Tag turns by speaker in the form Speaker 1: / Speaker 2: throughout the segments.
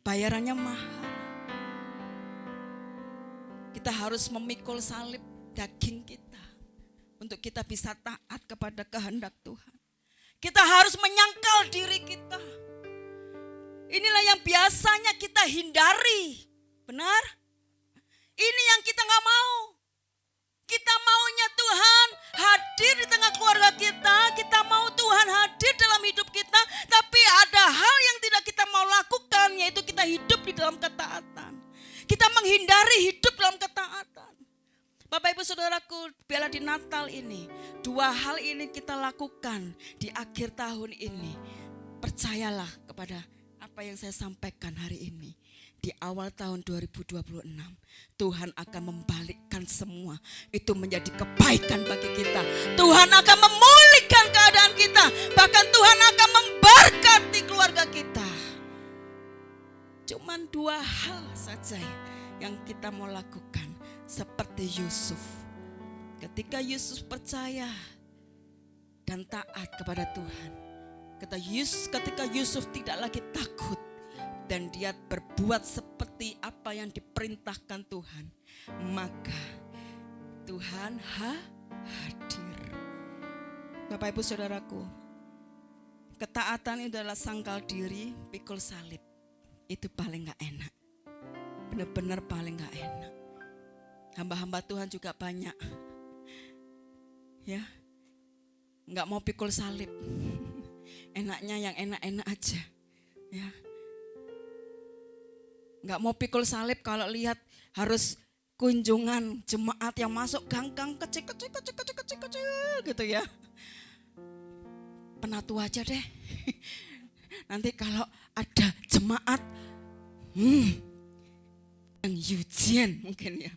Speaker 1: Bayarannya mahal. Kita harus memikul salib daging kita untuk kita bisa taat kepada kehendak Tuhan. Kita harus menyangkal diri kita. Inilah yang biasanya kita hindari. Benar? Ini yang kita gak mau. Kita maunya Tuhan hadir di tengah keluarga kita. Kita mau Tuhan hadir dalam hidup kita. Tapi ada hal yang tidak kita mau lakukan, yaitu kita hidup di dalam ketaatan. Kita menghindari hidup dalam ketaatan. Bapak Ibu Saudaraku, biarlah di Natal ini, dua hal ini kita lakukan di akhir tahun ini. Percayalah kepada apa yang saya sampaikan hari ini. Di awal tahun 2026, Tuhan akan membalikkan semua itu menjadi kebaikan bagi kita. Tuhan akan memulihkan keadaan kita. Bahkan Tuhan akan memberkati keluarga kita. Cuman dua hal saja yang kita mau lakukan. Seperti Yusuf. Ketika Yusuf percaya dan taat kepada Tuhan. Ketika Yusuf tidak lagi takut. Dan dia berbuat seperti apa yang diperintahkan Tuhan. Maka Tuhan hadir. Bapak Ibu Saudaraku, ketaatan itu adalah sangkal diri, pikul salib. Itu paling gak enak. Benar-benar paling gak enak. Hamba-hamba Tuhan juga banyak. Ya, gak mau pikul salib. Enaknya yang enak-enak aja. Ya, gak mau pikul salib kalau lihat harus kunjungan jemaat yang masuk gang-gang kecil gitu ya. Penatu aja deh. Nanti kalau ada jemaat yang Eugene mungkin ya.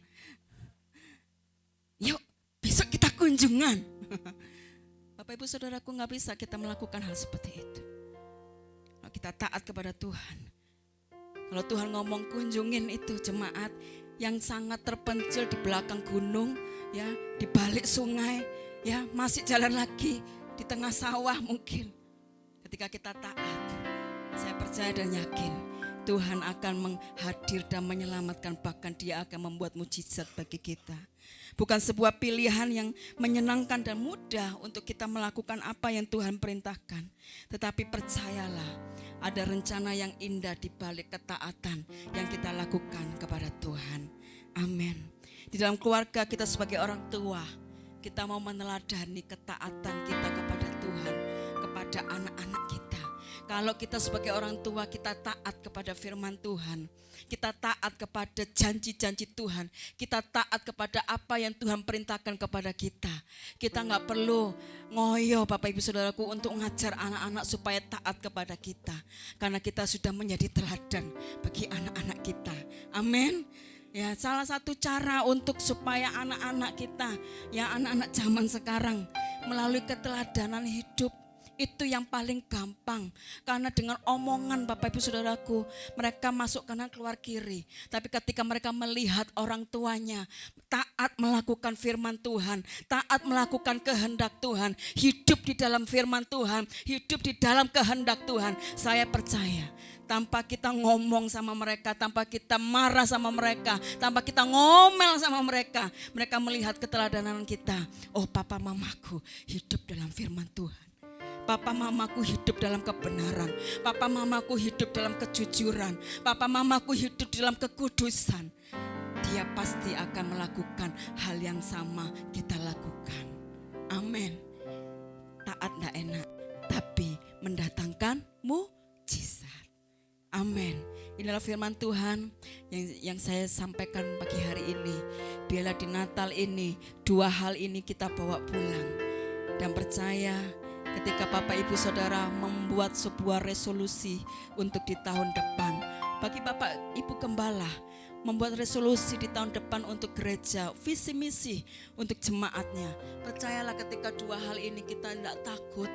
Speaker 1: Yuk besok kita kunjungan. Bapak Ibu Saudaraku, gak bisa kita melakukan hal seperti itu. Kalau kita taat kepada Tuhan. Kalau Tuhan ngomong kunjungin itu jemaat yang sangat terpencil di belakang gunung, ya, di balik sungai, ya, masih jalan lagi di tengah sawah mungkin. Ketika kita taat, saya percaya dan yakin Tuhan akan menghadir dan menyelamatkan, bahkan Dia akan membuat mujizat bagi kita. Bukan sebuah pilihan yang menyenangkan dan mudah untuk kita melakukan apa yang Tuhan perintahkan. Tetapi percayalah, ada rencana yang indah di balik ketaatan yang kita lakukan kepada Tuhan. Amin. Di dalam keluarga kita sebagai orang tua, kita mau meneladani ketaatan kita kepada Tuhan, kepada anak-anak kita. Kalau kita sebagai orang tua, kita taat kepada firman Tuhan, kita taat kepada janji-janji Tuhan, kita taat kepada apa yang Tuhan perintahkan kepada kita. Kita gak perlu ngoyo Bapak Ibu Saudaraku untuk mengajar anak-anak supaya taat kepada kita. Karena kita sudah menjadi teladan bagi anak-anak kita. Amin. Ya, salah satu cara untuk supaya anak-anak kita, ya anak-anak zaman sekarang melalui keteladanan hidup, itu yang paling gampang. Karena dengan omongan Bapak Ibu Saudaraku, mereka masuk kanan keluar kiri. Tapi ketika mereka melihat orang tuanya taat melakukan firman Tuhan, taat melakukan kehendak Tuhan, hidup di dalam firman Tuhan, hidup di dalam kehendak Tuhan, saya percaya tanpa kita ngomong sama mereka, tanpa kita marah sama mereka, tanpa kita ngomel sama mereka, mereka melihat keteladanan kita. Oh, papa mamaku hidup dalam firman Tuhan. Papa mamaku hidup dalam kebenaran. Papa mamaku hidup dalam kejujuran. Papa mamaku hidup dalam kekudusan. Dia pasti akan melakukan hal yang sama kita lakukan. Amin. Taat gak enak, tapi mendatangkan mujizat. Amin. Inilah firman Tuhan yang saya sampaikan pagi hari ini. Biarlah di Natal ini, dua hal ini kita bawa pulang. Dan percaya ketika Bapak Ibu Saudara membuat sebuah resolusi untuk di tahun depan. Bagi Bapak Ibu Gembala, membuat resolusi di tahun depan untuk gereja, visi misi untuk jemaatnya. Percayalah ketika dua hal ini kita tidak takut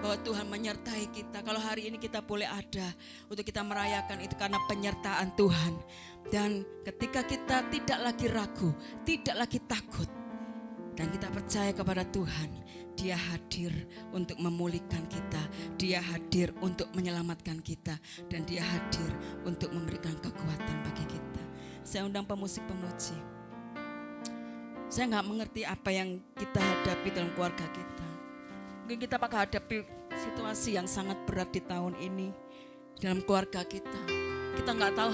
Speaker 1: bahwa Tuhan menyertai kita. Kalau hari ini kita boleh ada untuk kita merayakan itu karena penyertaan Tuhan. Dan ketika kita tidak lagi ragu, tidak lagi takut, Dan kita percaya kepada Tuhan, Dia hadir untuk memulihkan kita, Dia hadir untuk menyelamatkan kita, dan Dia hadir untuk memberikan kekuatan bagi kita. Saya undang pemusik pemuji. Saya nggak mengerti apa yang kita hadapi dalam keluarga kita. Mungkin kita bakal hadapi situasi yang sangat berat di tahun ini dalam keluarga kita. Kita nggak tahu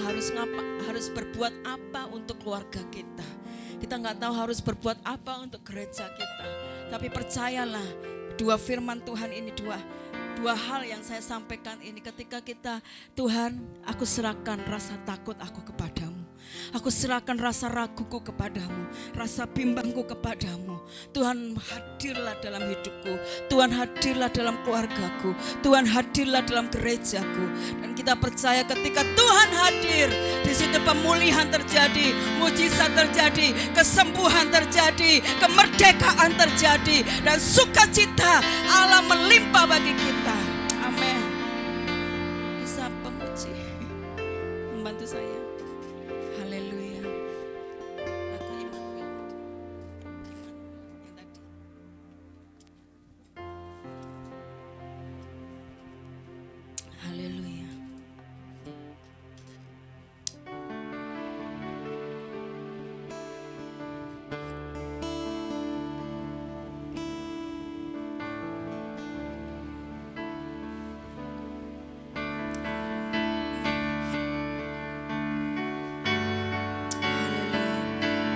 Speaker 1: harus berbuat apa untuk keluarga kita. Kita nggak tahu harus berbuat apa untuk gereja kita. Tapi percayalah, dua firman Tuhan ini, dua hal yang saya sampaikan ini, ketika kita, Tuhan, aku serahkan rasa takut aku kepadamu. Aku serahkan rasa raguku kepadamu, rasa bimbangku kepadamu. Tuhan, hadirlah dalam hidupku. Tuhan, hadirlah dalam keluargaku. Tuhan, hadirlah dalam gerejaku. Dan kita percaya ketika Tuhan hadir, di situ pemulihan terjadi, mujizat terjadi, kesembuhan terjadi, kemerdekaan terjadi, dan sukacita Allah melimpah bagi kita. Amin. Bisa pemuji membantu saya. Haleluya. Lagu Immanuel yang tadi. Haleluya.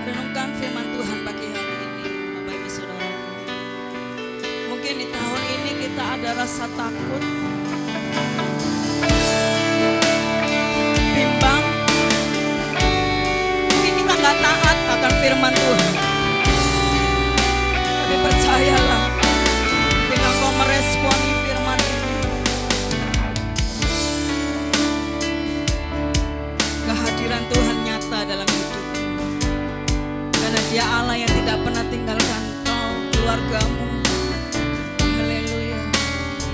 Speaker 1: Renungkan firman Tuhan pagi hari ini, Bapak Ibu Saudaraku. Mungkin di tahun ini kita ada rasa takut, bimbang. Mungkin kita nggak taat akan firman Tuhan. Tapi percayalah, ketika kau meresponi firman ini, kehadiran Tuhan nyata dalam hidupmu. Karena Dia Allah yang tidak pernah tinggalkan kau, keluargamu. Haleluya.
Speaker 2: Cahaya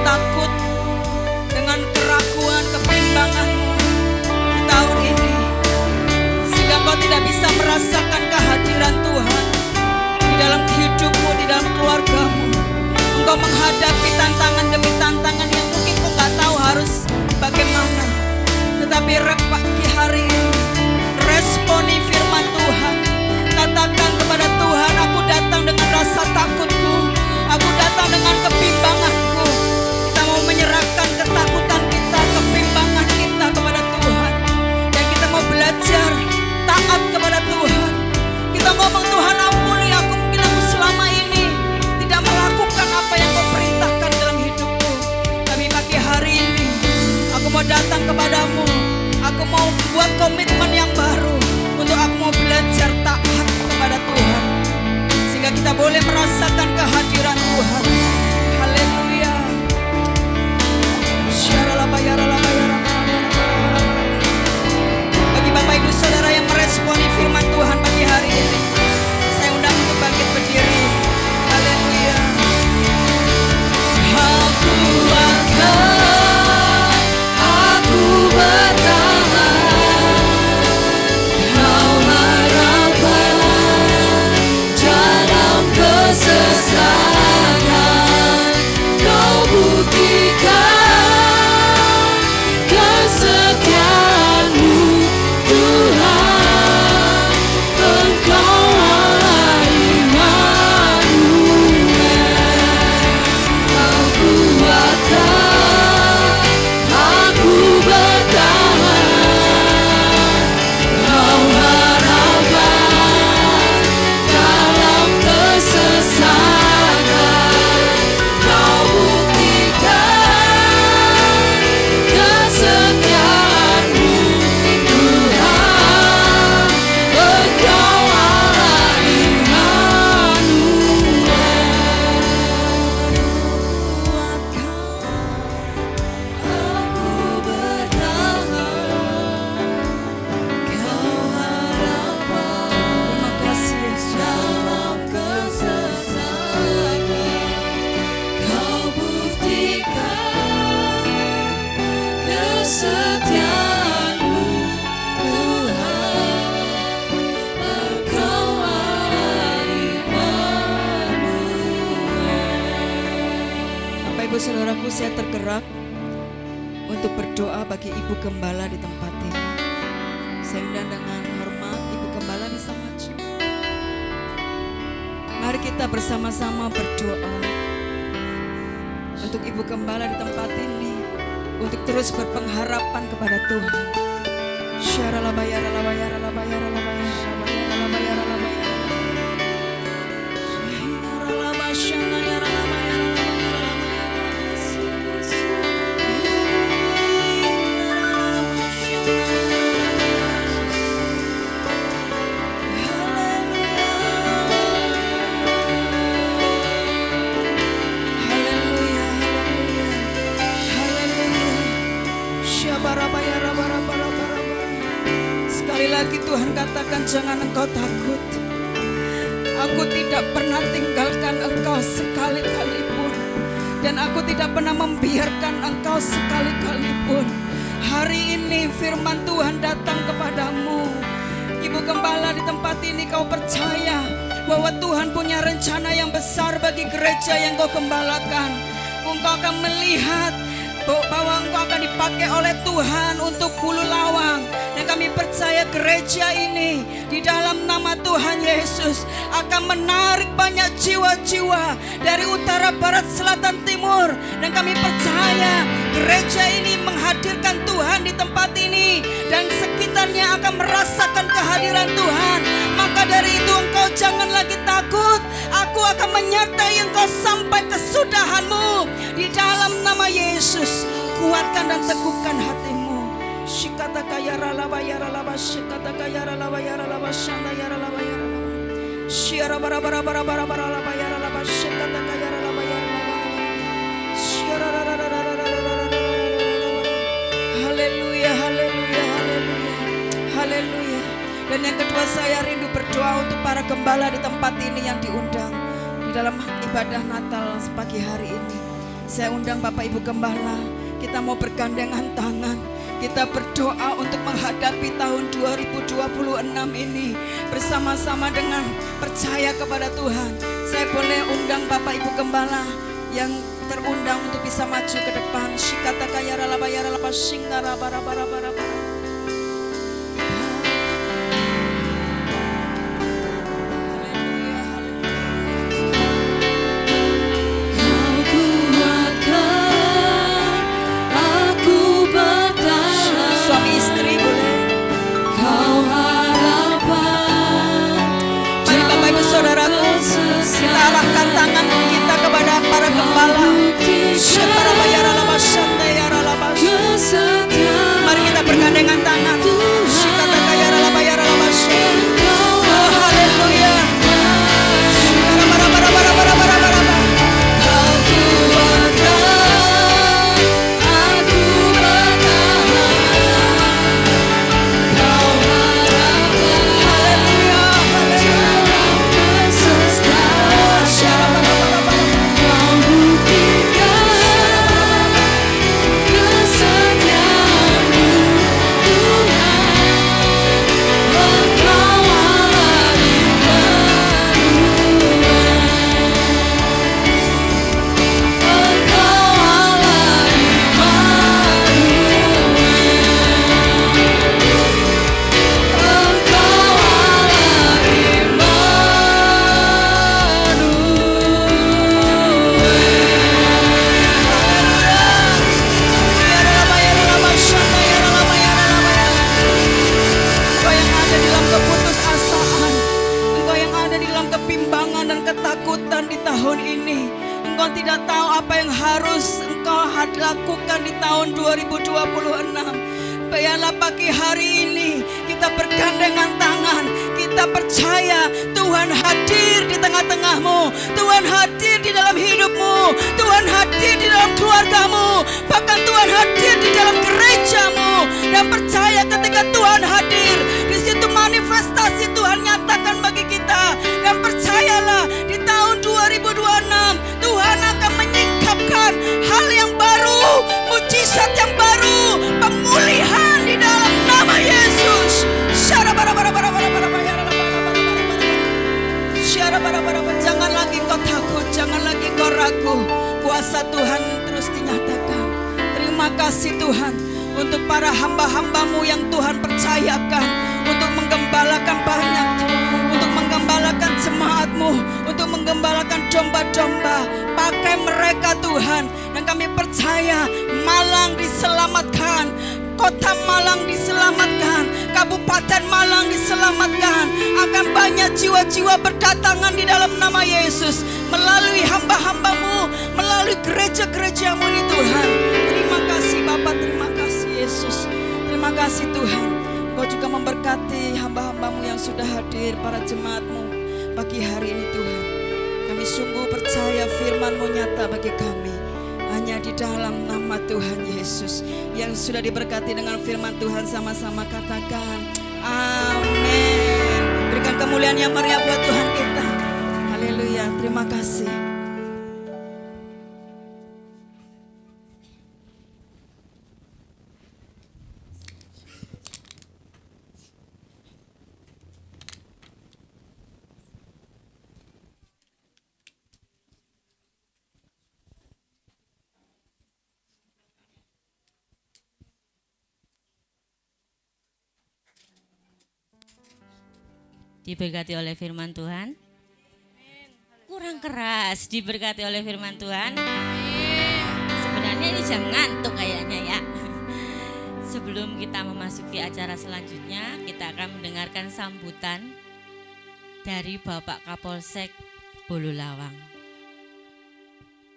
Speaker 1: takut dengan keraguan, kebimbanganmu di tahun ini, sehingga engkau tidak bisa merasakan kehadiran Tuhan di dalam hidupmu, di dalam keluargamu. Engkau menghadapi tantangan demi tantangan yang mungkin kau gak tahu harus bagaimana. Tetapi pagi hari ini, responi firman Tuhan. Katakan kepada Tuhan, aku datang dengan rasa takutku, aku datang dengan kebimbanganku. Kita mau menyerahkan ketakutan kita, kebimbangan kita kepada Tuhan. Dan kita mau belajar taat kepada Tuhan. Kita ngomong, Tuhan ampuni aku, mungkin aku selama ini tidak melakukan apa yang kau perintahkan dalam hidupku. Tapi pagi hari ini aku mau datang kepadamu. Aku mau buat komitmen yang baru untuk aku mau belajar taat kepada Tuhan, sehingga kita boleh merasakan kehadiran Tuhan. Haleluya. Bagi Bapak Ibu Saudara yang meresponi firman Tuhan pagi hari ini, saya undang untuk bangkit berdiri. Haleluya. Aku bertahan, kau harapan dalam kesesakan, kau buktikan kesetiaanmu Tuhan, Engkau Allah Immanuel. Kau kuatkan aku bertahan, kau harapan dalam kesesakan, kau buktikan kesetiaanmu Tuhan, Engkau Allah Immanuel. Aku bertahan, kau harapan. Terima kasih Yesus. Dalam kesesakan, kau buktikan kesetiaanmu Tuhan, Engkau Allah Immanuel. Bapak Ibu Saudaraku, saya tergerak untuk berdoa bagi Ibu Gembala di tempat ini. Saya undang dengan hormat, Ibu Gembala bisa maju. Mari kita bersama-sama berdoa untuk Ibu Gembala di tempat ini, untuk terus berpengharapan kepada Tuhan. Sekali lagi Tuhan katakan, jangan engkau takut. Aku tidak pernah tinggalkan engkau sekali-kali pun, dan aku tidak pernah membiarkan engkau sekali-kali pun. Hari ini firman Tuhan datang kepadamu. Ibu Gembala di tempat ini, kau percaya bahwa Tuhan punya rencana yang besar bagi gereja yang kau gembalakan. Engkau akan melihat bahwa engkau akan dipakai oleh Tuhan untuk Hulu Lawang. Dan kami percaya gereja ini di dalam nama Tuhan Yesus akan menarik banyak jiwa-jiwa dari utara, barat, selatan, timur. Dan kami percaya gereja ini menghadirkan Tuhan di tempat ini, dan sekitarnya akan merasakan kehadiran Tuhan. Maka dari itu engkau jangan lagi takut. Aku akan menyertai engkau sampai kesudahanmu. Di dalam nama Yesus, kuatkan dan teguhkan hatimu. Shikata kayara laba yara laba, shikata kayara laba yara laba, shanda yara laba yara laba. Shiara bara bara bara bara bara laba yara laba, shikata kayara laba yara laba. Shiara ra ra ra ra ra ra ra. Haleluya, haleluya, haleluya, haleluya. Dan yang kedua, saya rindu berdoa untuk para gembala di tempat ini yang diundang di dalam ibadah Natal pagi hari ini. Saya undang Bapak Ibu Gembala, kita mau bergandengan tangan. Kita berdoa untuk menghadapi tahun 2026 ini bersama-sama dengan percaya kepada Tuhan. Saya boleh undang Bapak Ibu Gembala yang terundang untuk bisa maju ke depan. Shikata kayara laba yara laba shingara bara bara bara bara. Kita arahkan tangan kita kepada para gembala. Mari kita bergandengan tangan. Haleluya. Ketakutan di tahun ini, engkau tidak tahu apa yang harus engkau lakukan di tahun 2026. Biarlah pagi hari ini kita bergandengan tangan, kita percaya Tuhan hadir di tengah-tengahmu, Tuhan hadir di dalam hidupmu, Tuhan hadir di dalam keluargamu, bahkan Tuhan hadir di dalam gerejamu. Dan percaya ketika Tuhan hadir, di situ manifestasi Tuhan nyatakan bagi kita. Dan percayalah di tahun 2026 Tuhan akan menyingkapkan hal yang baru, mujizat yang baru, pemulihan di dalam nama Yesus. Jangan lagi kau takut, jangan lagi kau ragu. Kuasa Tuhan terus dinyatakan. Terima kasih Tuhan untuk para hamba-hambamu yang Tuhan percayakan untuk menggembalakan banyak, untuk menggembalakan jemaatmu, untuk menggembalakan domba-domba. Pakai mereka Tuhan. Dan kami percaya Malang diselamatkan, Kota Malang diselamatkan, Kabupaten Malang diselamatkan. Akan banyak jiwa-jiwa berdatangan di dalam nama Yesus melalui hamba-hambamu, melalui gereja-gerejamu ini Tuhan. Terima kasih Bapak, terima kasih Yesus. Terima kasih Tuhan. Kau juga memberkati hamba-hambamu yang sudah hadir, para jemaatmu pagi hari ini Tuhan. Kami sungguh percaya firman-Mu nyata bagi kami. Hanya di dalam nama Tuhan Yesus yang sudah diberkati dengan firman Tuhan, sama-sama katakan amin. Berikan kemuliaan yang meriah buat Tuhan kita. Haleluya, terima kasih.
Speaker 2: Diberkati oleh firman Tuhan. Kurang keras, diberkati oleh firman Tuhan. Sebenarnya ini jam ngantuk kayaknya ya. Sebelum kita memasuki acara selanjutnya, kita akan mendengarkan sambutan dari Bapak Kapolsek Bululawang.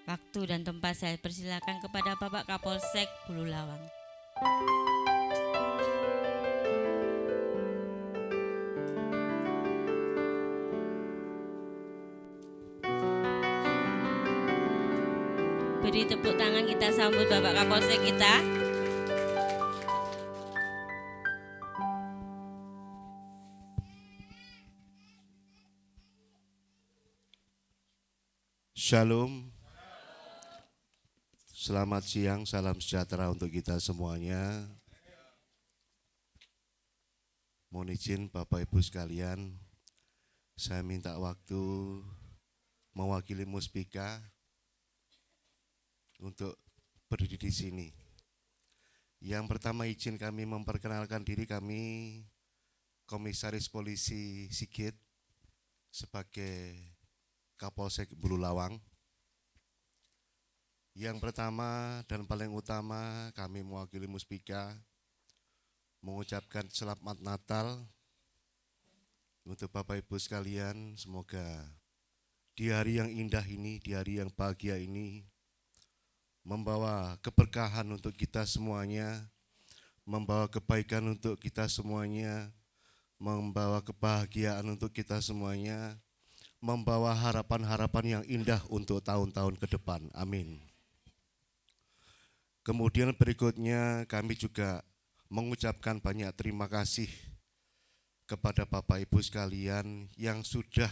Speaker 2: Waktu dan tempat saya persilakan kepada Bapak Kapolsek Bululawang. Beri tepuk tangan, kita sambut Bapak Kapolsek kita.
Speaker 3: Shalom. Selamat siang, salam sejahtera untuk kita semuanya. Mohon izin Bapak Ibu sekalian, saya minta waktu mewakili Muspika untuk berdiri di sini. Yang pertama izin kami memperkenalkan diri, kami Komisaris Polisi Sigit sebagai Kapolsek Bululawang. Yang pertama dan paling utama kami mewakili Muspika mengucapkan selamat Natal untuk Bapak Ibu sekalian. Semoga di hari yang indah ini, di hari yang bahagia ini, membawa keberkahan untuk kita semuanya, membawa kebaikan untuk kita semuanya, membawa kebahagiaan untuk kita semuanya, membawa harapan-harapan yang indah untuk tahun-tahun ke depan. Amin. Kemudian berikutnya kami juga mengucapkan banyak terima kasih kepada Bapak Ibu sekalian yang sudah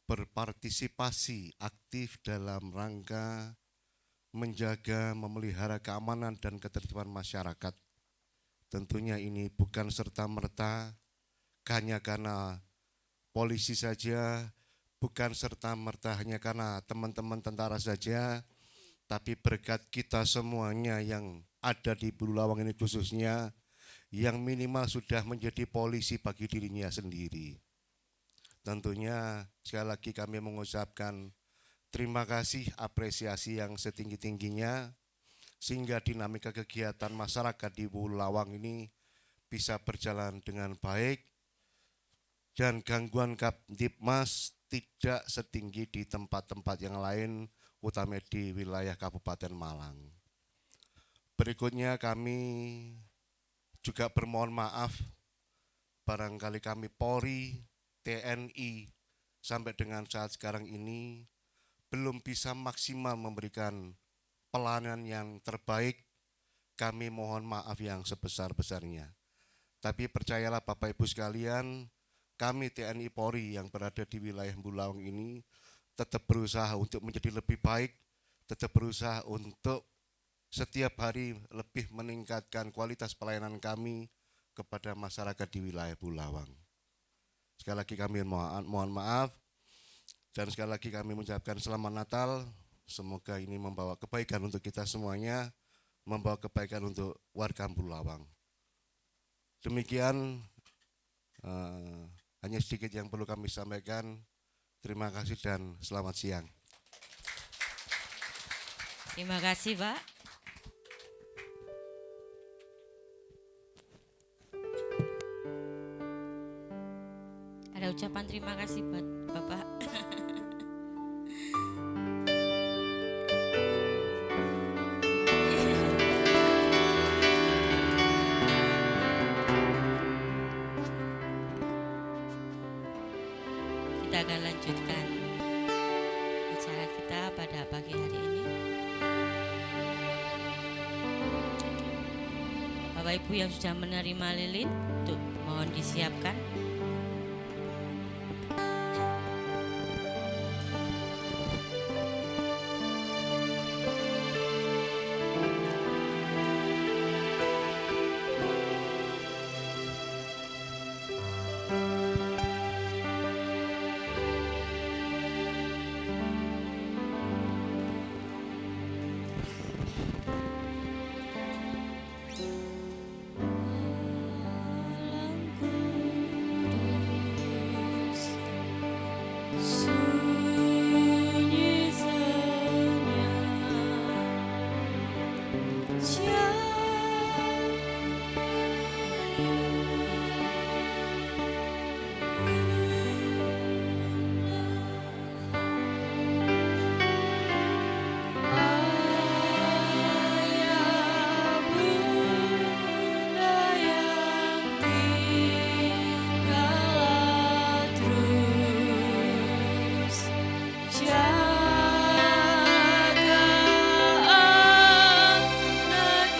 Speaker 3: berpartisipasi aktif dalam rangka menjaga, memelihara keamanan dan ketertiban masyarakat. Tentunya ini bukan serta-merta hanya karena polisi saja, bukan serta-merta hanya karena teman-teman tentara saja, tapi berkat kita semuanya yang ada di Bululawang ini khususnya, yang minimal sudah menjadi polisi bagi dirinya sendiri. Tentunya sekali lagi kami mengucapkan terima kasih, apresiasi yang setinggi-tingginya, sehingga dinamika kegiatan masyarakat di Bululawang ini bisa berjalan dengan baik, dan gangguan Kamtibmas tidak setinggi di tempat-tempat yang lain, utama di wilayah Kabupaten Malang. Berikutnya kami juga bermohon maaf, barangkali kami Polri, TNI, sampai dengan saat sekarang ini belum bisa maksimal memberikan pelayanan yang terbaik. Kami mohon maaf yang sebesar-besarnya. Tapi percayalah Bapak Ibu sekalian, kami TNI Polri yang berada di wilayah Bululawang ini tetap berusaha untuk menjadi lebih baik, tetap berusaha untuk setiap hari lebih meningkatkan kualitas pelayanan kami kepada masyarakat di wilayah Bululawang. Sekali lagi kami mohon maaf, dan sekali lagi kami mengucapkan selamat Natal. Semoga ini membawa kebaikan untuk kita semuanya, membawa kebaikan untuk warga Bululawang. Demikian hanya sedikit yang perlu kami sampaikan. Terima kasih dan selamat siang.
Speaker 2: Terima kasih, Pak. Ada ucapan terima kasih buat Bapak. Kita akan lanjutkan acara kita pada pagi hari ini. Bapak Ibu yang sudah menerima lilin, untuk mohon disiapkan.
Speaker 4: Jaga anak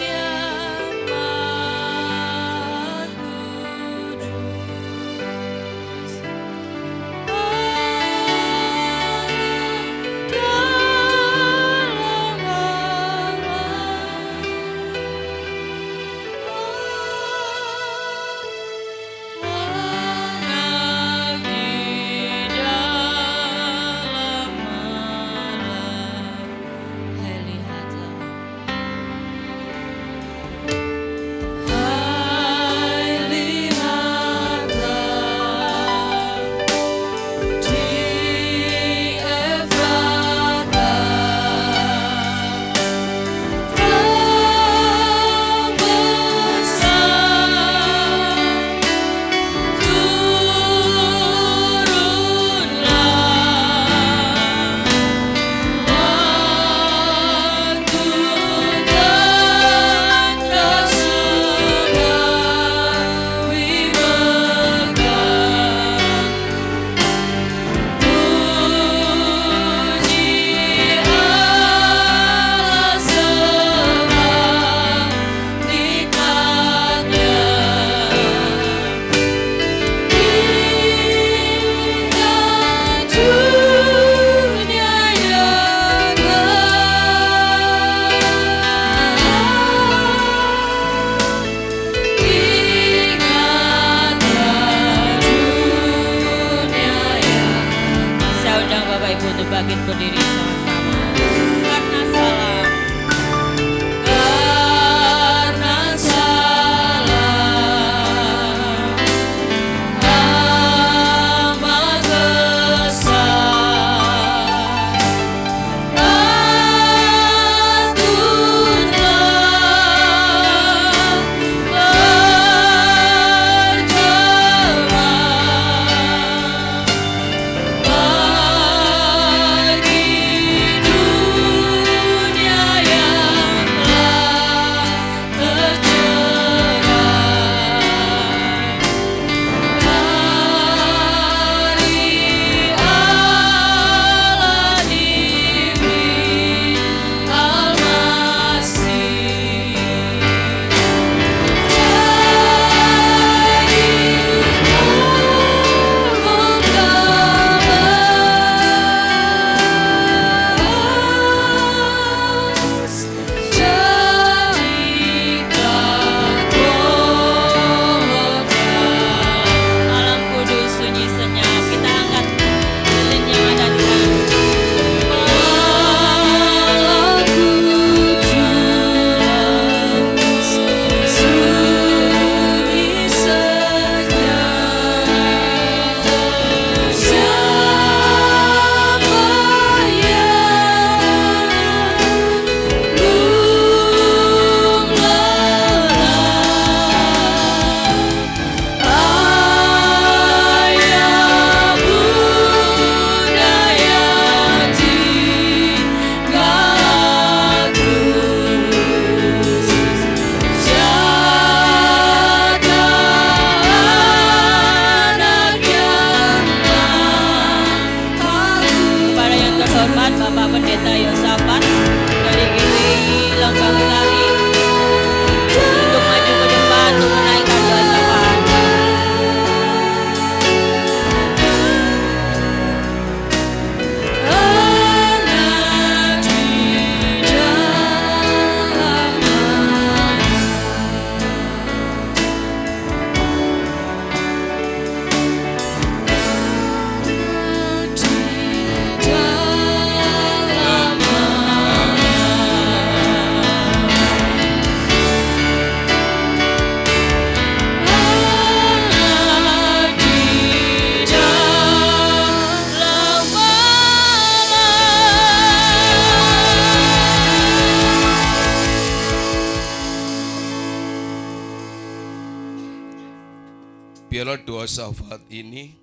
Speaker 4: Biarlah doa syafaat ini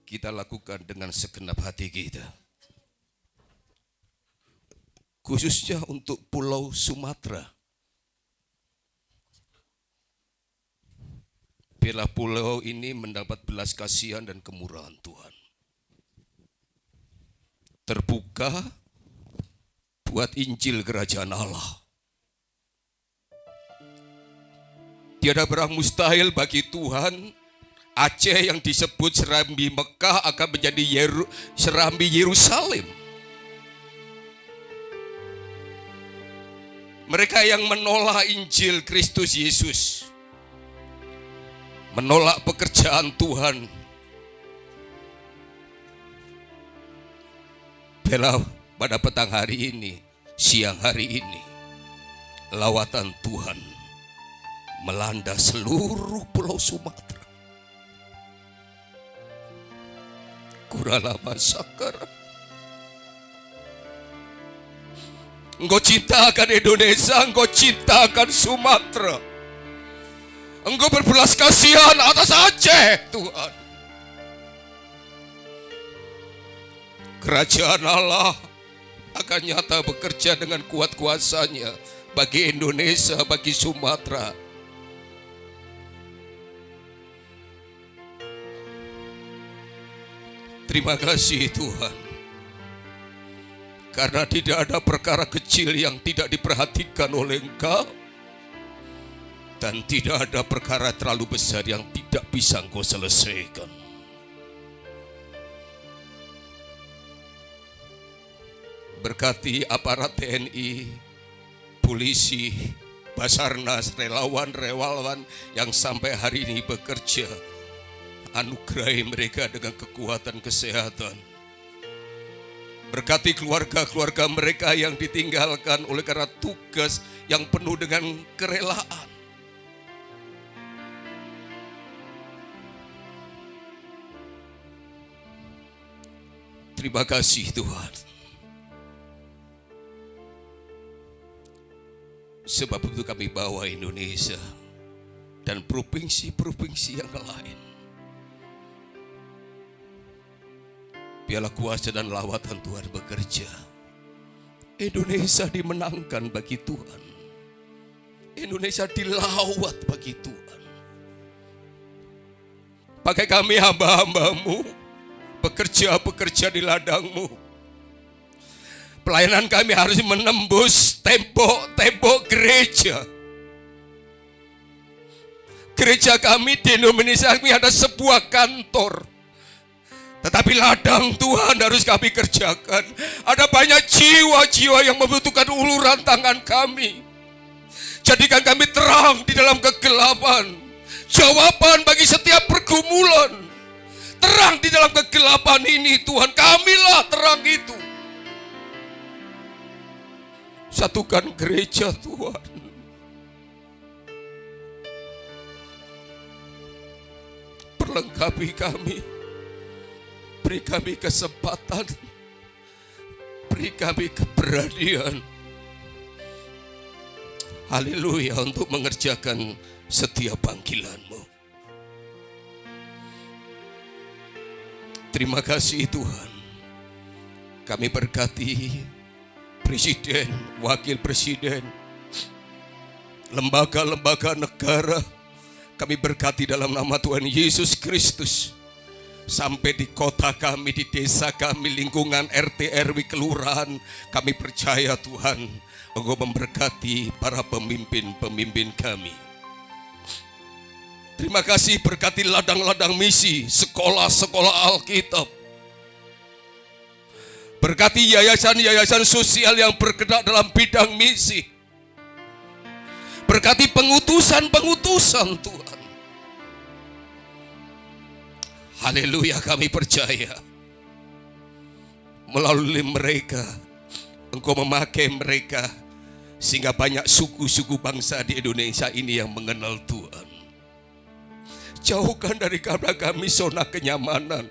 Speaker 4: kita lakukan dengan segenap hati kita. Khususnya untuk Pulau Sumatera. Biarlah pulau ini mendapat belas kasihan dan kemurahan Tuhan. Terbuka buat Injil Kerajaan Allah. Tiada barang mustahil bagi Tuhan. Aceh yang disebut Serambi Mekah akan menjadi Serambi Yerusalem. Mereka yang menolak Injil Kristus Yesus, menolak pekerjaan Tuhan, biarlah pada petang hari ini, siang hari ini, lawatan Tuhan melanda seluruh Pulau Sumatera. Kuralama sakar. Engkau cintakan Indonesia, engkau cintakan Sumatera. Engkau berbelas kasihan atas Aceh, Tuhan. Kerajaan Allah akan nyata bekerja dengan kuat kuasanya bagi Indonesia, bagi Sumatera. Terima kasih Tuhan. Karena tidak ada perkara kecil yang tidak diperhatikan oleh Engkau. Dan tidak ada perkara terlalu besar yang tidak bisa Engkau selesaikan. Berkati aparat TNI, polisi, Basarnas, relawan-relawan yang sampai hari ini bekerja. Anugerahi mereka dengan kekuatan kesehatan. Berkati keluarga-keluarga mereka yang ditinggalkan oleh karena tugas yang penuh dengan kerelaan. Terima kasih Tuhan. Sebab itu kami bawa Indonesia dan provinsi-provinsi yang lain. Biarlah kuasa dan lawatan Tuhan bekerja. Indonesia dimenangkan bagi Tuhan. Indonesia dilawat bagi Tuhan. Pakai kami hamba-hambamu, pekerja-pekerja di ladangmu. Pelayanan kami harus menembus tembok-tembok gereja. Gereja kami di Indonesia kami ada sebuah kantor. Tetapi ladang Tuhan harus kami kerjakan. Ada banyak jiwa-jiwa yang membutuhkan uluran tangan kami. Jadikan kami terang di dalam kegelapan. Jawaban bagi setiap pergumulan. Terang di dalam kegelapan ini Tuhan. Kamilah terang itu. Satukan gereja Tuhan. Perlengkapi kami. Beri kami kesempatan, beri kami keberanian. Haleluya untuk mengerjakan setiap panggilan-Mu. Terima kasih Tuhan. Kami berkati Presiden, Wakil Presiden, lembaga-lembaga negara. Kami berkati dalam nama Tuhan Yesus Kristus. Sampai di kota kami, di desa kami, lingkungan RT, RW, kelurahan. Kami percaya Tuhan, Engkau memberkati para pemimpin-pemimpin kami. Terima kasih berkati ladang-ladang misi, sekolah-sekolah Alkitab. Berkati yayasan-yayasan sosial yang bergerak dalam bidang misi. Berkati pengutusan-pengutusan Tuhan. Haleluya, kami percaya melalui mereka Engkau memakai mereka sehingga banyak suku-suku bangsa di Indonesia ini yang mengenal Tuhan. Jauhkan dari kami zona kenyamanan.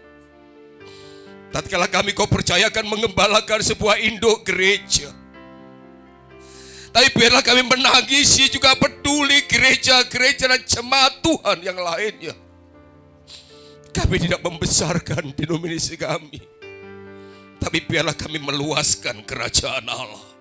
Speaker 4: Tatkala kami Kau percayakan mengembalakan sebuah induk gereja, Tapi biarlah kami menangisi juga peduli gereja-gereja dan jemaat Tuhan yang lainnya. Kami tidak membesarkan denominasi kami, tapi biarlah kami meluaskan kerajaan Allah.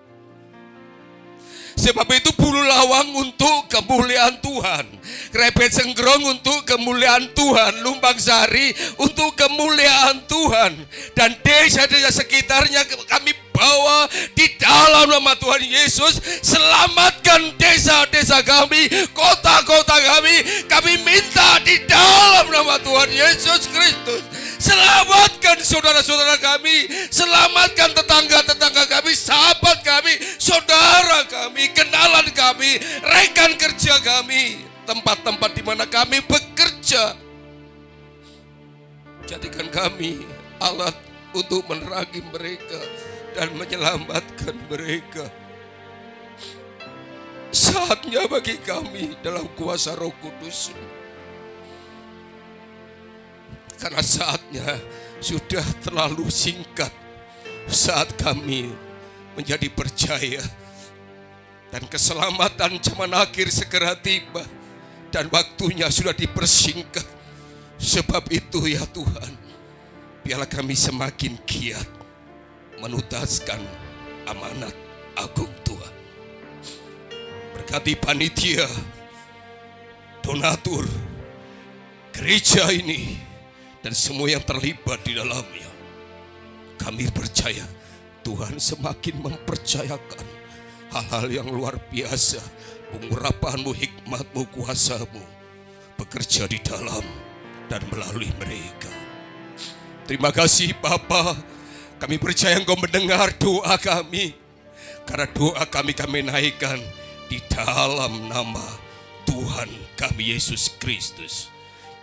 Speaker 4: Sebab itu bulu lawang untuk kemuliaan Tuhan, Krebet Senggrong untuk kemuliaan Tuhan, Lumbang Sari untuk kemuliaan Tuhan, dan desa-desa sekitarnya kami bawa di dalam nama Tuhan Yesus. Selamatkan desa-desa kami, kota-kota kami minta di dalam nama Tuhan Yesus Kristus. Selamatkan saudara-saudara kami, selamatkan tetangga-tetangga kami, sahabat kami, saudara kami, kenalan kami, rekan kerja kami, tempat-tempat di mana kami bekerja. Jadikan kami alat untuk menerangi mereka dan menyelamatkan mereka. Saatnya bagi kami dalam kuasa Roh Kudus. Karena saatnya sudah terlalu singkat saat kami menjadi percaya. Dan keselamatan zaman akhir segera tiba. Dan waktunya sudah dipersingkat. Sebab itu ya Tuhan, biarlah kami semakin giat menuntaskan amanat agung Tuhan. Berkati panitia, donatur, gereja ini, dan semua yang terlibat di dalamnya. Kami percaya Tuhan semakin mempercayakan hal-hal yang luar biasa, pengurapan-Mu, hikmat-Mu, kuasa-Mu bekerja di dalam dan melalui mereka. Terima kasih Bapa, kami percaya Engkau mendengar doa kami, karena doa kami naikkan di dalam nama Tuhan kami Yesus Kristus.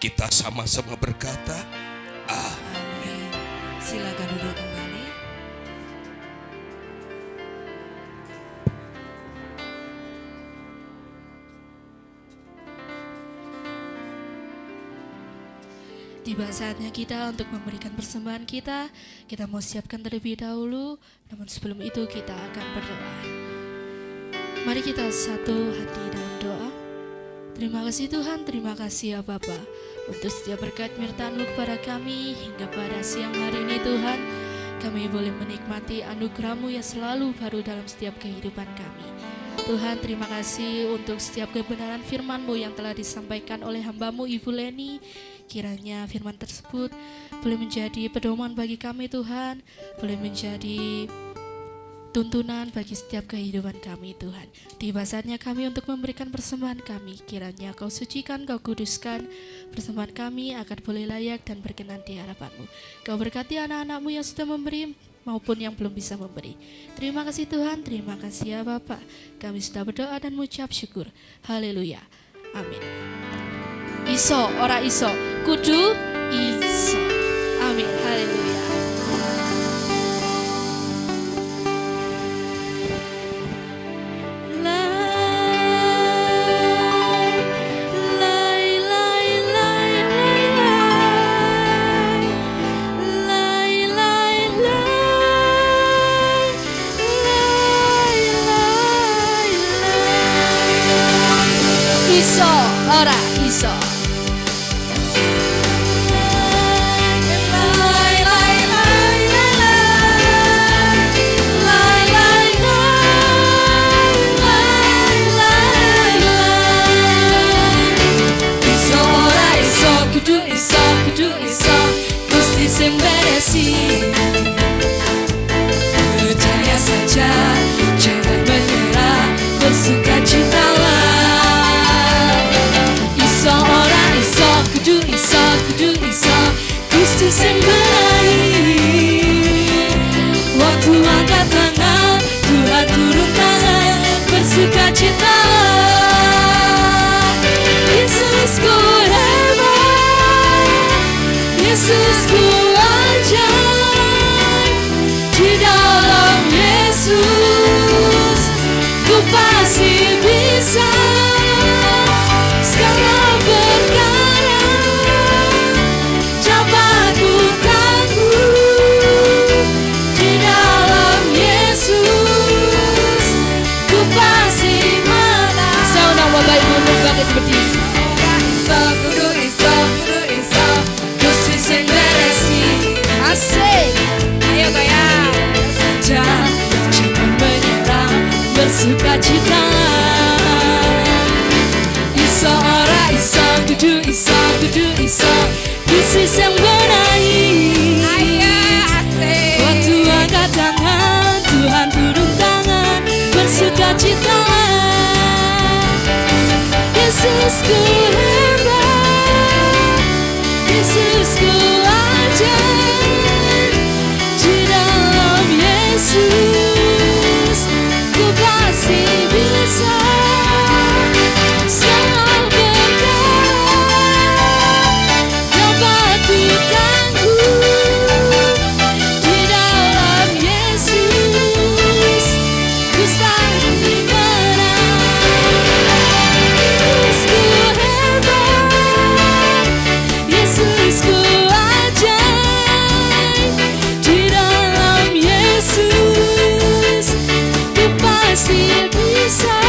Speaker 4: Kita sama-sama berkata, amin.
Speaker 1: Silakan duduk kembali.
Speaker 5: Tiba saatnya kita untuk memberikan persembahan kita. Kita mau siapkan terlebih dahulu, namun sebelum itu kita akan berdoa. Mari kita satu hati dalam doa. Terima kasih Tuhan, terima kasih ya Bapa, untuk setiap berkat menyertai-Mu kepada kami hingga pada siang hari ini Tuhan. Kami boleh menikmati anugerah-Mu yang selalu baru dalam setiap kehidupan kami. Tuhan, terima kasih untuk setiap kebenaran firman-Mu yang telah disampaikan oleh hamba-Mu Ibu Leni. Kiranya firman tersebut boleh menjadi pedoman bagi kami Tuhan, boleh menjadi tuntunan bagi setiap kehidupan kami Tuhan. Tiba saatnya kami untuk memberikan persembahan kami. Kiranya Kau sucikan, Kau kuduskan persembahan kami agar boleh layak dan berkenan di hadapan-Mu. Kau berkati anak-anak-Mu yang sudah memberi maupun yang belum bisa memberi. Terima kasih Tuhan, terima kasih ya Bapa. Kami sudah berdoa dan mengucap syukur. Haleluya. Amin. Iso, ora iso, kudu iso. Amin. Haleluya. Iso, ora iso. Kudu iso, Gusti sing beresi. Percaya saja, jangan menyerah, bersukacitalah. Iso ora iso, kudu iso, Gusti sing beri. Waktu angkat tangan, Tuhan turun tangan, bersukacitalah. Yesusku hebat, Yesusku ajaib, di dalam Yesus ku pasti bisa segala perkara dapat ku tangguh, di dalam Yesus ku pasti bersukacita. Iso ora iso, kudu iso, kudu iso, Yesus yang benahi. Waktu angkat tangan, Tuhan turun tangan, bersukacita. Yesusku hebat, Yesusku ajaib, di dalam Yesus ku pasti bisa. Segala perkara dapat ku tanggung, di dalam Yesus ku pasti menang. Yesusku hebat, Yesusku ajaib, di dalam Yesus ku pasti bisa.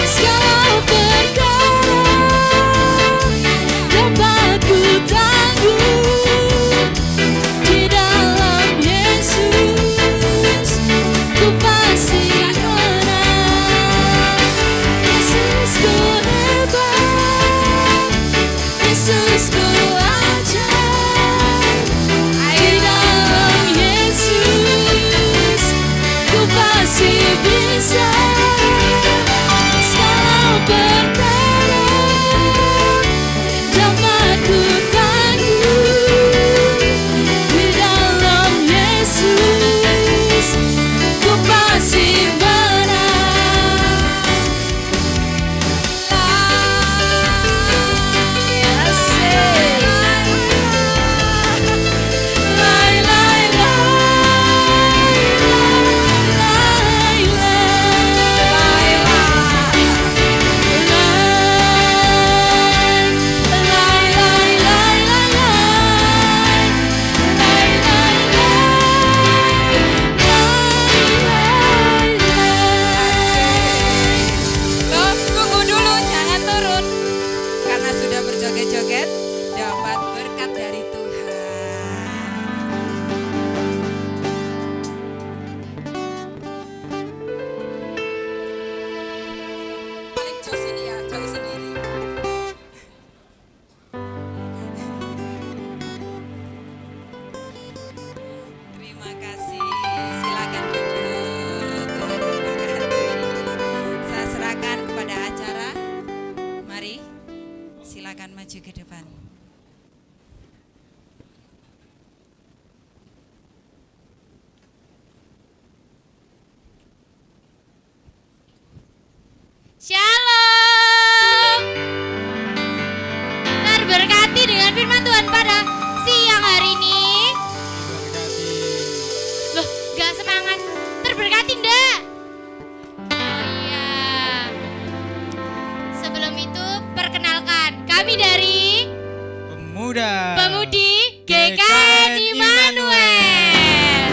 Speaker 5: Segala perkara dapat ku tanggung, di dalam Yesus ku pasti menang. Yesusku hebat, Yesusku ajaib, di dalam Yesus ku pasti bisa. Segala perkara dapat ku tanggung, di dalam Yesus ku pasti menang. Lai, lai, lai,
Speaker 6: Loh, tunggu dulu, jangan turun. Karena sudah berjoget-joget, dapat berkat dari Tuhan. Paling jos ini ya, joget sendiri. Terima kasih, silakan duduk. Tuhan memberkati. Saya serahkan kepada acara. Mari, silakan maju ke depan.
Speaker 2: Shalom. Terberkati dengan firman Tuhan pada siang hari ini. Loh, gak semangat. Terberkati ndak? Oh iya. Sebelum itu perkenalkan, kami dari Pemudi GKN Immanuel.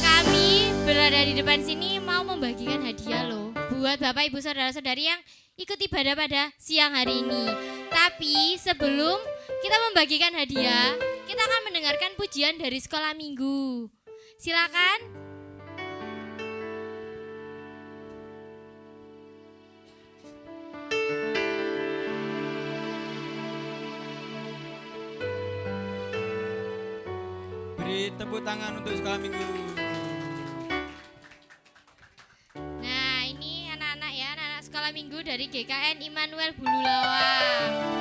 Speaker 2: Kami berada di depan sini mau membagikan hadiah loh buat Bapak Ibu Saudara-saudari yang ikut ibadah pada siang hari ini. Tapi sebelum kita membagikan hadiah, kita akan mendengarkan pujian dari sekolah minggu. Silakan.
Speaker 7: Beri tepuk tangan untuk sekolah minggu.
Speaker 2: Nah, ini anak-anak ya, anak-anak sekolah minggu dari GKN Immanuel Bululawang.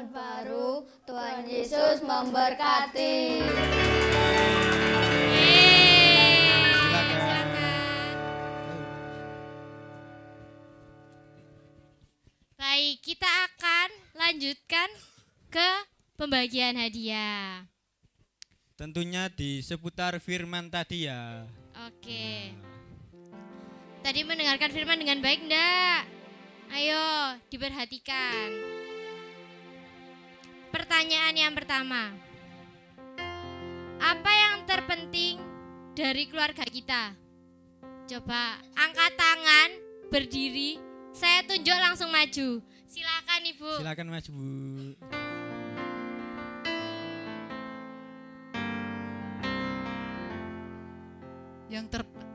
Speaker 8: tahun baru. Tuhan Yesus memberkati.
Speaker 9: Baik, kita akan lanjutkan ke pembagian hadiah.
Speaker 7: Tentunya di seputar firman tadi ya.
Speaker 9: Oke. Tadi mendengarkan firman dengan baik enggak? Ayo, diperhatikan. Pertanyaan yang pertama. Apa yang terpenting dari keluarga kita? Coba angkat tangan, berdiri. Saya tunjuk langsung maju. Silakan Ibu.
Speaker 7: Silakan Mas Bu.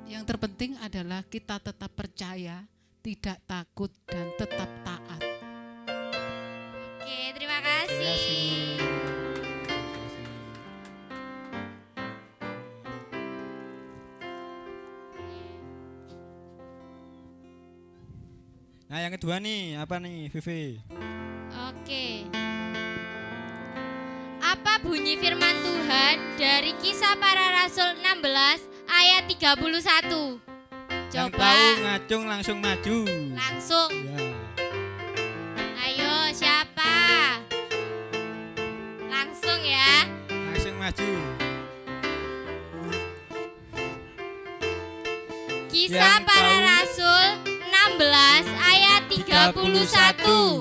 Speaker 10: Yang terpenting adalah kita tetap percaya, tidak takut dan tetap taat.
Speaker 9: Oke, terima kasih.
Speaker 7: Nah yang kedua nih, apa nih Vivi?
Speaker 9: Oke. Apa bunyi firman Tuhan dari Kisah Para Rasul 16 ayat 31?
Speaker 7: Yang
Speaker 9: Coba
Speaker 7: tahu ngacung langsung maju.
Speaker 9: langsung.
Speaker 7: Ya.
Speaker 9: Ayo, siapa? Langsung ya.
Speaker 7: Langsung maju.
Speaker 9: Kisah
Speaker 7: Yang
Speaker 9: Para
Speaker 7: tahu-
Speaker 9: Rasul 16 ayat 31.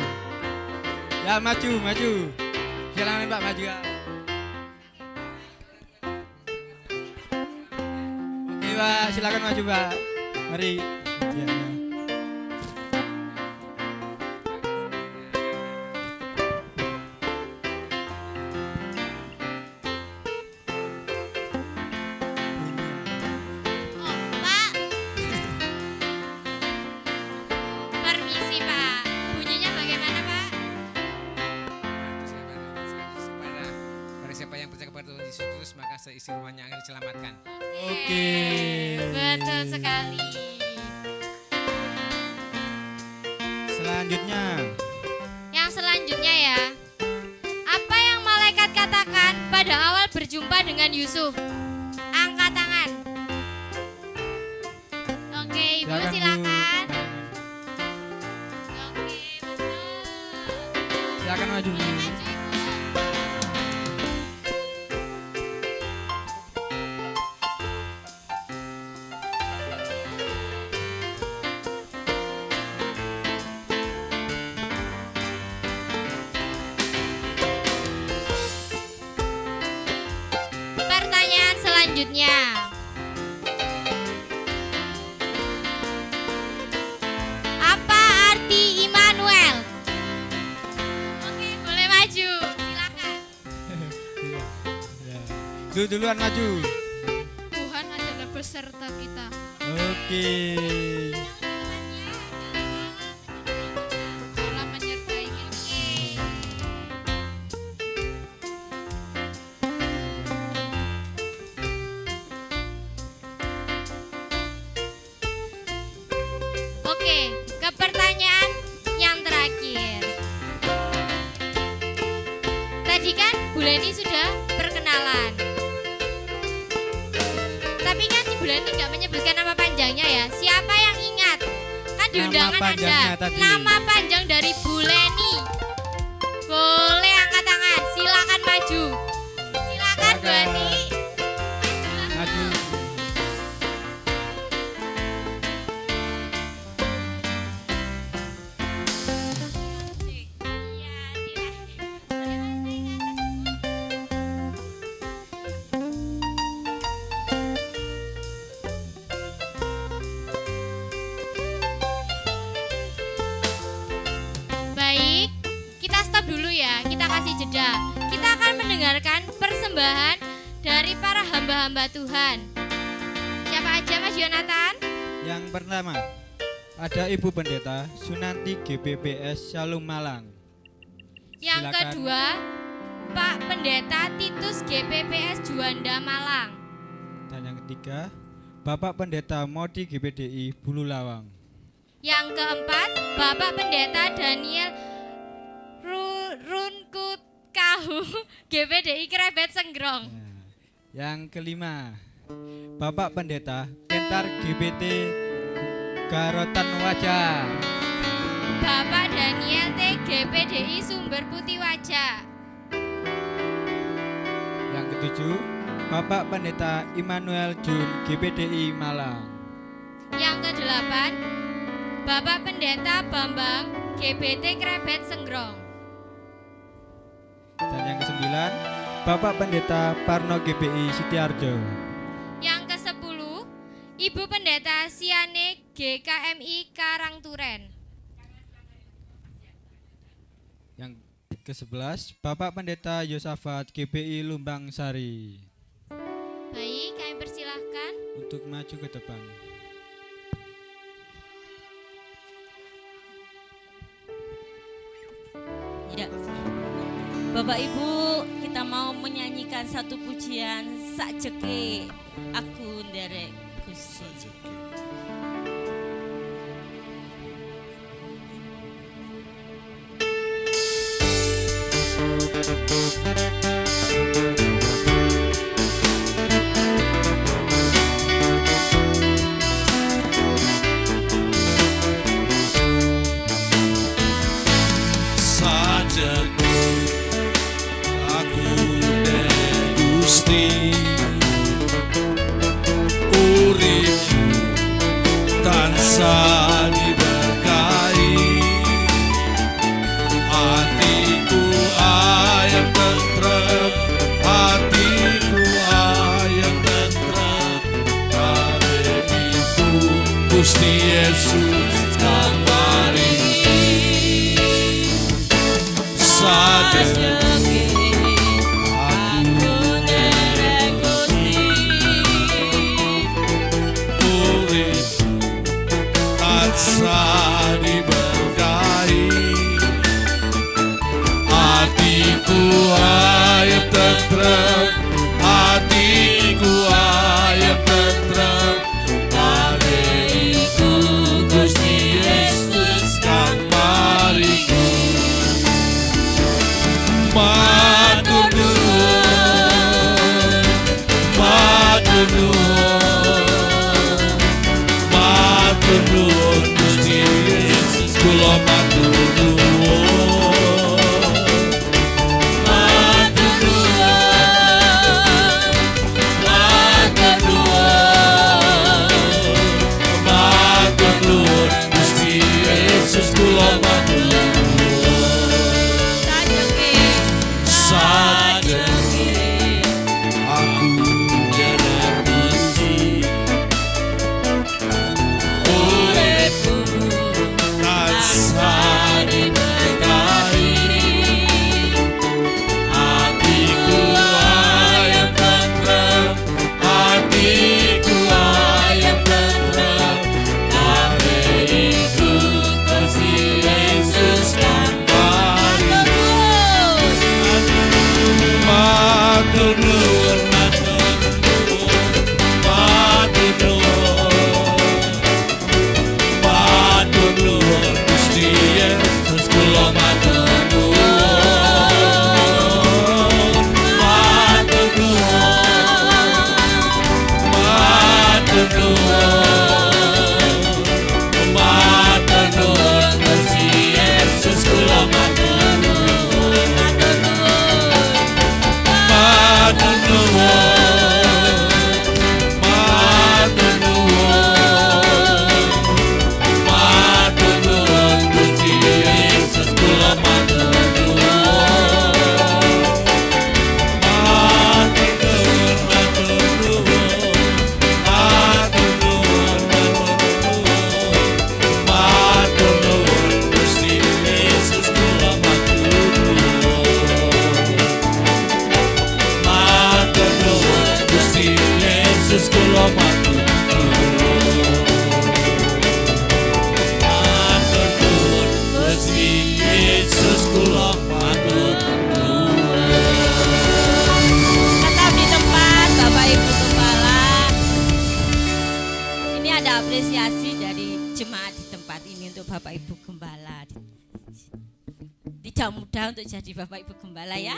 Speaker 7: Ya maju, maju. Silakan Pak maju ya. Oke Pak, silakan maju Pak. Mari. Ya.
Speaker 9: Oh, Pak. Permisi, Pak. Bunyinya bagaimana, Pak?
Speaker 11: Barang siapa yang percaya kepada Tuhan Yesus, maka seisi rumahnya akan diselamatkan.
Speaker 7: Oke.
Speaker 9: Betul sekali.
Speaker 7: Selanjutnya.
Speaker 9: Yang selanjutnya ya. Apa yang malaikat katakan pada awal berjumpa dengan Yusuf? Angkat tangan. Oke, Ibu
Speaker 7: Silakan, Bu.
Speaker 9: silakan. Oke, betul.
Speaker 7: Silakan maju. Bu.
Speaker 9: Maju, Ibu. Pertanyaan selanjutnya. Apa arti Immanuel? Oke, boleh maju. Silakan.
Speaker 7: Ya. Duluan maju.
Speaker 5: Tuhan adalah beserta kita.
Speaker 7: Oke.
Speaker 5: Allah menyertai kita.
Speaker 9: Oke, ke pertanyaan yang terakhir. Tadi kan Bu Leni sudah perkenalan. Tapi kan Bu Leni nggak menyebutkan nama panjangnya ya. Siapa yang ingat? Kan di
Speaker 7: Nama
Speaker 9: undangan
Speaker 7: panjangnya
Speaker 9: ada
Speaker 7: tadi.
Speaker 9: nama panjang dari Bu Leni. Boleh angkat tangan. Silakan maju. Silakan Bu Leni.
Speaker 7: Maju.
Speaker 9: Iya, silakan. Baik, kita stop dulu ya. Kita kasih jeda. Kita akan mendengarkan persembahan dari para hamba-hamba Tuhan. Siapa aja Mas Yonatan?
Speaker 7: Yang pertama, ada Ibu Pendeta Sunanti GPPS Shalom Malang.
Speaker 9: Yang
Speaker 7: Silakan.
Speaker 9: kedua, Pak Pendeta Titus GPPS Juanda Malang.
Speaker 7: Dan yang ketiga, Bapak Pendeta Modi GPDI Bulu Lawang.
Speaker 9: Yang keempat, Bapak Pendeta Daniel Runku tahu GPDI Krebet Senggrong.
Speaker 7: Yang kelima, Bapak Pendeta Pentar GPT Garotan Wajah.
Speaker 9: Bapak Daniel T GPDI Sumber Putih Wajah.
Speaker 7: Yang ketujuh, Bapak Pendeta Immanuel Jun GPDI Malang.
Speaker 9: Yang kedelapan, Bapak Pendeta Bambang GBT Krebet Senggrong.
Speaker 7: Dan yang kesembilan, Bapak Pendeta Parno GPI Sitiarjo.
Speaker 9: Yang ke-10, Ibu Pendeta Siane GKMI Karangturen.
Speaker 7: Yang ke-11, Bapak Pendeta Yosafat GPI Lumbang Sari.
Speaker 9: Baik, kami persilahkan.
Speaker 7: Untuk maju ke depan.
Speaker 2: Ya, Bapak Ibu, kita mau menyanyikan satu pujian Sakjeke Aku Nderek Gusti.
Speaker 12: Tansah diberkahi, hatiku ayam tentrem, hatiku ayam tentrem. Karena itu Gusti Yesus kembali. Saja tansah diberkahi, hatiku ayam tentrem, hatiku ayam tentrem. Karena itu Gusti Yesus kamariku. Matur nuwun, matur nuwun, matur nuwun Gusti Yesus, kula matur nuwun. Matur nuwun, matur nuwun, matur nuwun Gusti Yesus, kula matur nuwun.
Speaker 2: muda untuk jadi Bapak Ibu Gembala ya.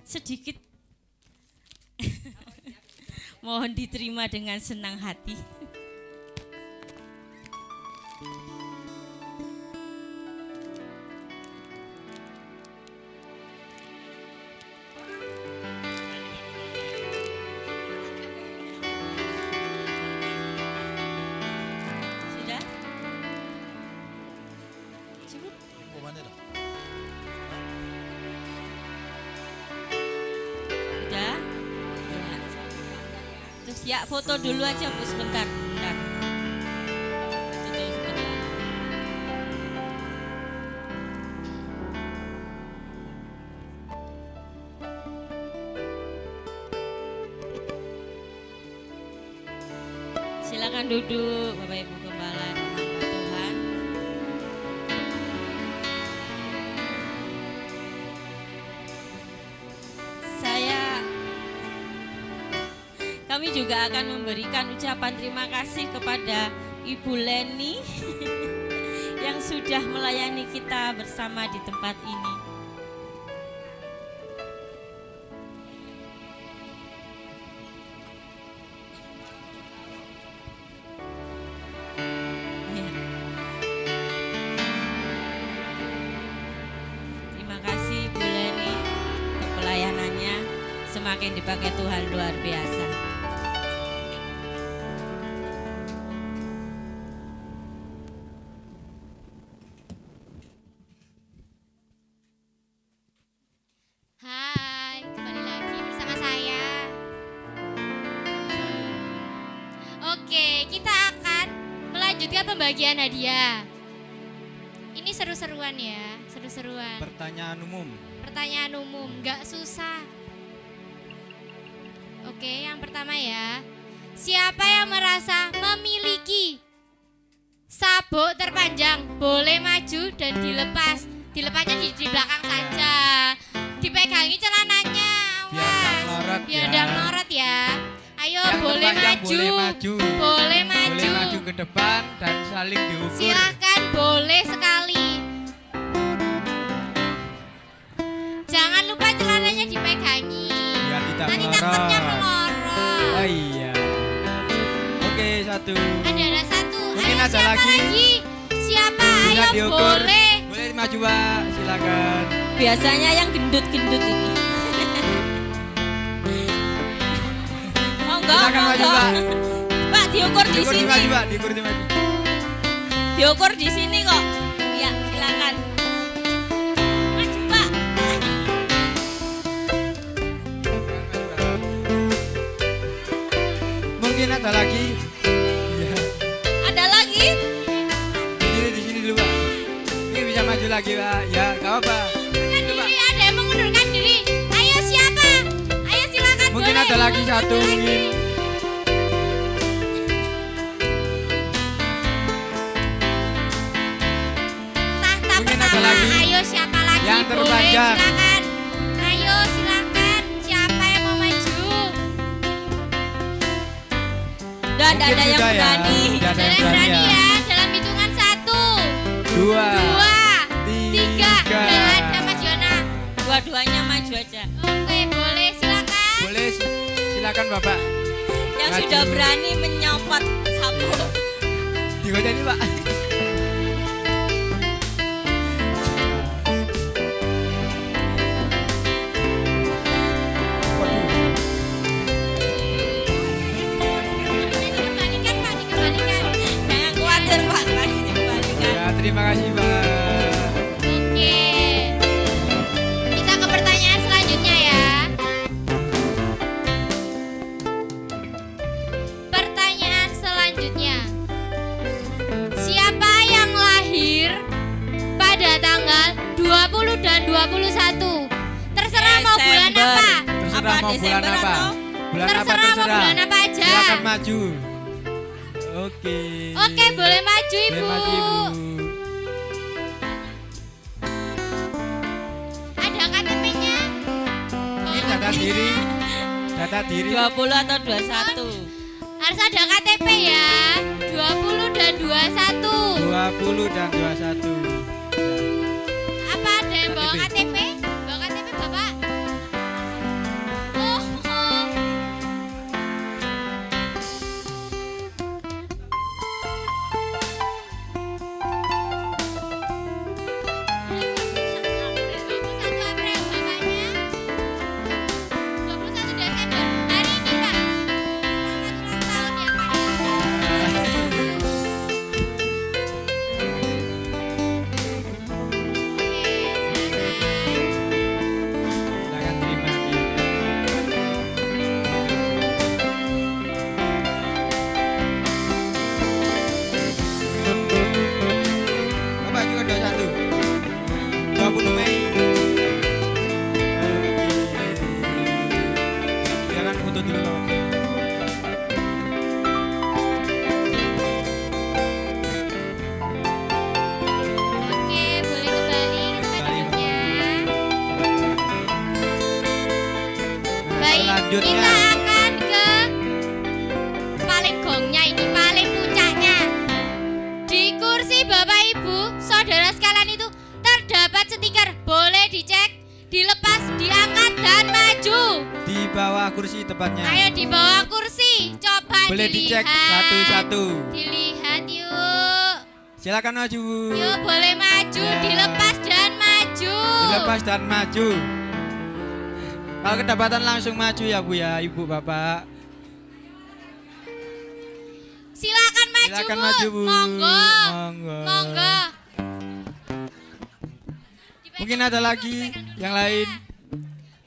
Speaker 2: Sedikit mohon diterima dengan senang hati. Sudah? Cukup? Sudah? Ya. Terus ya foto dulu aja Bu sebentar. Bentar. Foto dulu sebentar. Silakan duduk Bapak Ibu Gembala dan hamba Tuhan. Kami juga akan memberikan ucapan terima kasih kepada Ibu Leni yang sudah melayani kita bersama di tempat ini. Ya. Terima kasih Ibu Leni untuk pelayanannya, semakin dipakai Tuhan luar biasa.
Speaker 9: Hai, kembali lagi bersama saya. Oke, kita akan melanjutkan pembagian hadiah. Ini seru-seruan ya, seru-seruan.
Speaker 7: Pertanyaan umum.
Speaker 9: Pertanyaan umum, nggak susah. Oke, yang pertama ya. Siapa yang merasa memiliki sabuk terpanjang boleh maju dan dilepas. Dilepasnya di belakang saja. Dipegangi celananya. Biar nggak melorot ya. Ayo
Speaker 7: Yang
Speaker 9: boleh
Speaker 7: terpanjang
Speaker 9: maju.
Speaker 7: boleh maju.
Speaker 9: Boleh maju.
Speaker 7: Boleh maju ke depan dan saling diukur.
Speaker 9: Silahkan boleh sekali. Jangan lupa celananya dipegangi.
Speaker 7: Biar tidak
Speaker 9: Nanti
Speaker 7: melorot.
Speaker 9: takutnya melorot.
Speaker 7: Oh iya. Oke, satu.
Speaker 9: Ada satu.
Speaker 7: Mungkin
Speaker 9: Ayo,
Speaker 7: ada
Speaker 9: siapa
Speaker 7: lagi?
Speaker 9: Siapa?
Speaker 7: Bisa
Speaker 9: Ayo
Speaker 7: diukur.
Speaker 9: boleh.
Speaker 7: Boleh maju Pak, silakan.
Speaker 2: Biasanya yang gendut-gendut ini. Monggo,
Speaker 7: Silakan maju
Speaker 2: monggo.
Speaker 7: Pak.
Speaker 2: Pak diukur di
Speaker 7: Diukur
Speaker 2: sini.
Speaker 7: maju Pak, diukur maju.
Speaker 2: Diukur di sini kok. Ya, silakan. Maju, Pak.
Speaker 7: Mungkin ada lagi. Iya.
Speaker 2: Ada lagi?
Speaker 7: Di sini dulu Pak. Mungkin bisa maju lagi Pak. Ya, enggak apa-apa.
Speaker 9: Diri, ada yang mengundurkan diri. Ayo siapa? Ayo silakan.
Speaker 7: Mungkin
Speaker 9: boleh.
Speaker 7: ada lagi satu
Speaker 9: Mengundurkan
Speaker 7: mungkin.
Speaker 9: diri. Tahta
Speaker 7: Mungkin ada
Speaker 9: pertama.
Speaker 7: lagi.
Speaker 9: Ayo siapa lagi?
Speaker 7: Yang
Speaker 9: Boleh
Speaker 7: terpanjang.
Speaker 9: silakan. Ayo silakan. Siapa yang mau maju?
Speaker 2: Udah ada
Speaker 7: Mungkin
Speaker 2: yang
Speaker 7: sudah ya.
Speaker 2: berani.
Speaker 7: Sudah ada yang
Speaker 9: Berani
Speaker 7: berani ya.
Speaker 9: ya. Dalam hitungan 1,
Speaker 7: Dua.
Speaker 9: 2, 3.
Speaker 7: Tiga.
Speaker 9: Dan ada Mas Yona.
Speaker 2: Dua-duanya maju aja.
Speaker 9: Oke, boleh silakan.
Speaker 7: Boleh silakan Bapak.
Speaker 2: Yang
Speaker 7: Maju.
Speaker 2: sudah berani menyopot sapu.
Speaker 7: Digoda ini Pak.
Speaker 9: Dikembalikan Pak, dikembalikan.
Speaker 2: Jangan khawatir Pak, lagi dikembalikan.
Speaker 7: Ya, terima kasih Pak.
Speaker 9: Oke. Kita ke pertanyaan selanjutnya ya. Pertanyaan selanjutnya. Siapa yang lahir pada tanggal 20 dan 21? Terserah mau bulan
Speaker 2: Desember.
Speaker 9: apa.
Speaker 7: Terserah mau bulan
Speaker 2: Desember
Speaker 7: apa?
Speaker 2: atau?
Speaker 7: Bulan apa
Speaker 9: Terserah mau
Speaker 7: terserah.
Speaker 9: bulan apa aja.
Speaker 7: Silakan maju. Oke.
Speaker 9: Oke, boleh maju
Speaker 7: Boleh
Speaker 9: Ibu.
Speaker 7: maju Ibu.
Speaker 9: Ada KTP-nya?
Speaker 7: Ini data diri. Data diri.
Speaker 2: 20 atau 21?
Speaker 9: Harus ada KTP ya. 20 dan 21.
Speaker 7: 20 dan 21.
Speaker 9: Apa ada yang bawa KTP? Bawa KTP Bapak? Oh.
Speaker 7: Silakan terima hadiahnya. Bapak juga 21. 20 Mei. Silakan foto dulu Bapak.
Speaker 9: Oke, boleh kembali ke tempat duduknya. Baik,
Speaker 7: Selanjutnya.
Speaker 9: kita akan ke paling gongnya ini, paling puncaknya. Di kursi Bapak Ibu, saudara sekalian itu terdapat stiker. Boleh dicek, dilepas, diangkat dan maju.
Speaker 7: Di bawah kursi tepatnya.
Speaker 9: Ayo di bawah kursi, coba
Speaker 7: Boleh dicek
Speaker 9: dilihat.
Speaker 7: satu-satu.
Speaker 9: Dilihat yuk.
Speaker 7: Silakan maju.
Speaker 9: Yuk boleh maju,
Speaker 7: Ya.
Speaker 9: dilepas dan maju.
Speaker 7: Dilepas dan maju. Kalau kedapatan langsung maju ya Bu ya, Ibu Bapak.
Speaker 9: Silakan maju,
Speaker 7: Silakan
Speaker 9: Bu.
Speaker 7: maju Bu.
Speaker 9: Monggo.
Speaker 7: Monggo.
Speaker 9: Monggo.
Speaker 7: Mungkin ada lagi yang lain.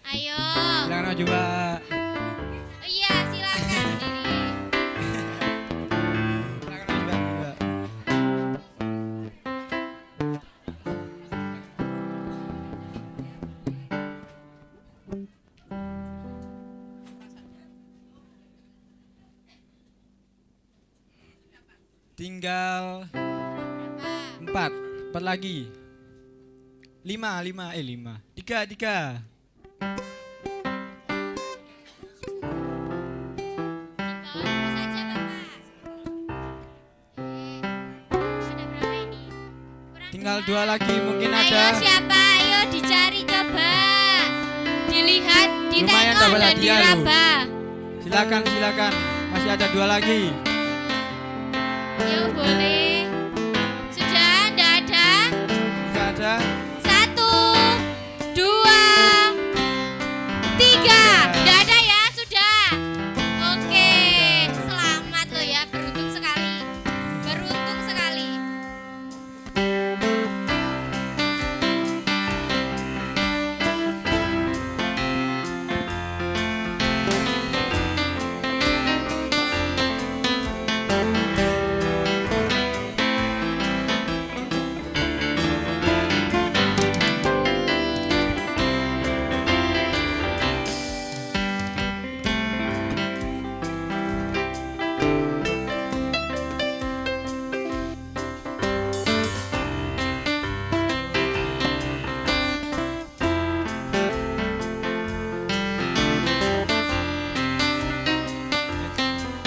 Speaker 9: Ayo.
Speaker 7: Silakan maju Pak.
Speaker 9: Iya, silakan berdiri.
Speaker 7: Silakan maju Pak. Tinggal 4 lagi. 5 3 Tinggal 2 lagi mungkin
Speaker 9: Ayo
Speaker 7: ada.
Speaker 9: siapa? Ayo dicari coba. Dilihat,
Speaker 7: Lumayan
Speaker 9: ditengok
Speaker 7: dapat
Speaker 9: dan
Speaker 7: hadiah loh.
Speaker 9: diraba.
Speaker 7: Silakan. Masih ada 2 lagi.
Speaker 9: Yuk boleh. Sudah, enggak ada?
Speaker 7: Enggak ada.
Speaker 9: 1, 2, 3. Enggak ada ya, sudah. Oke, selamat loh ya, beruntung sekali. Beruntung sekali.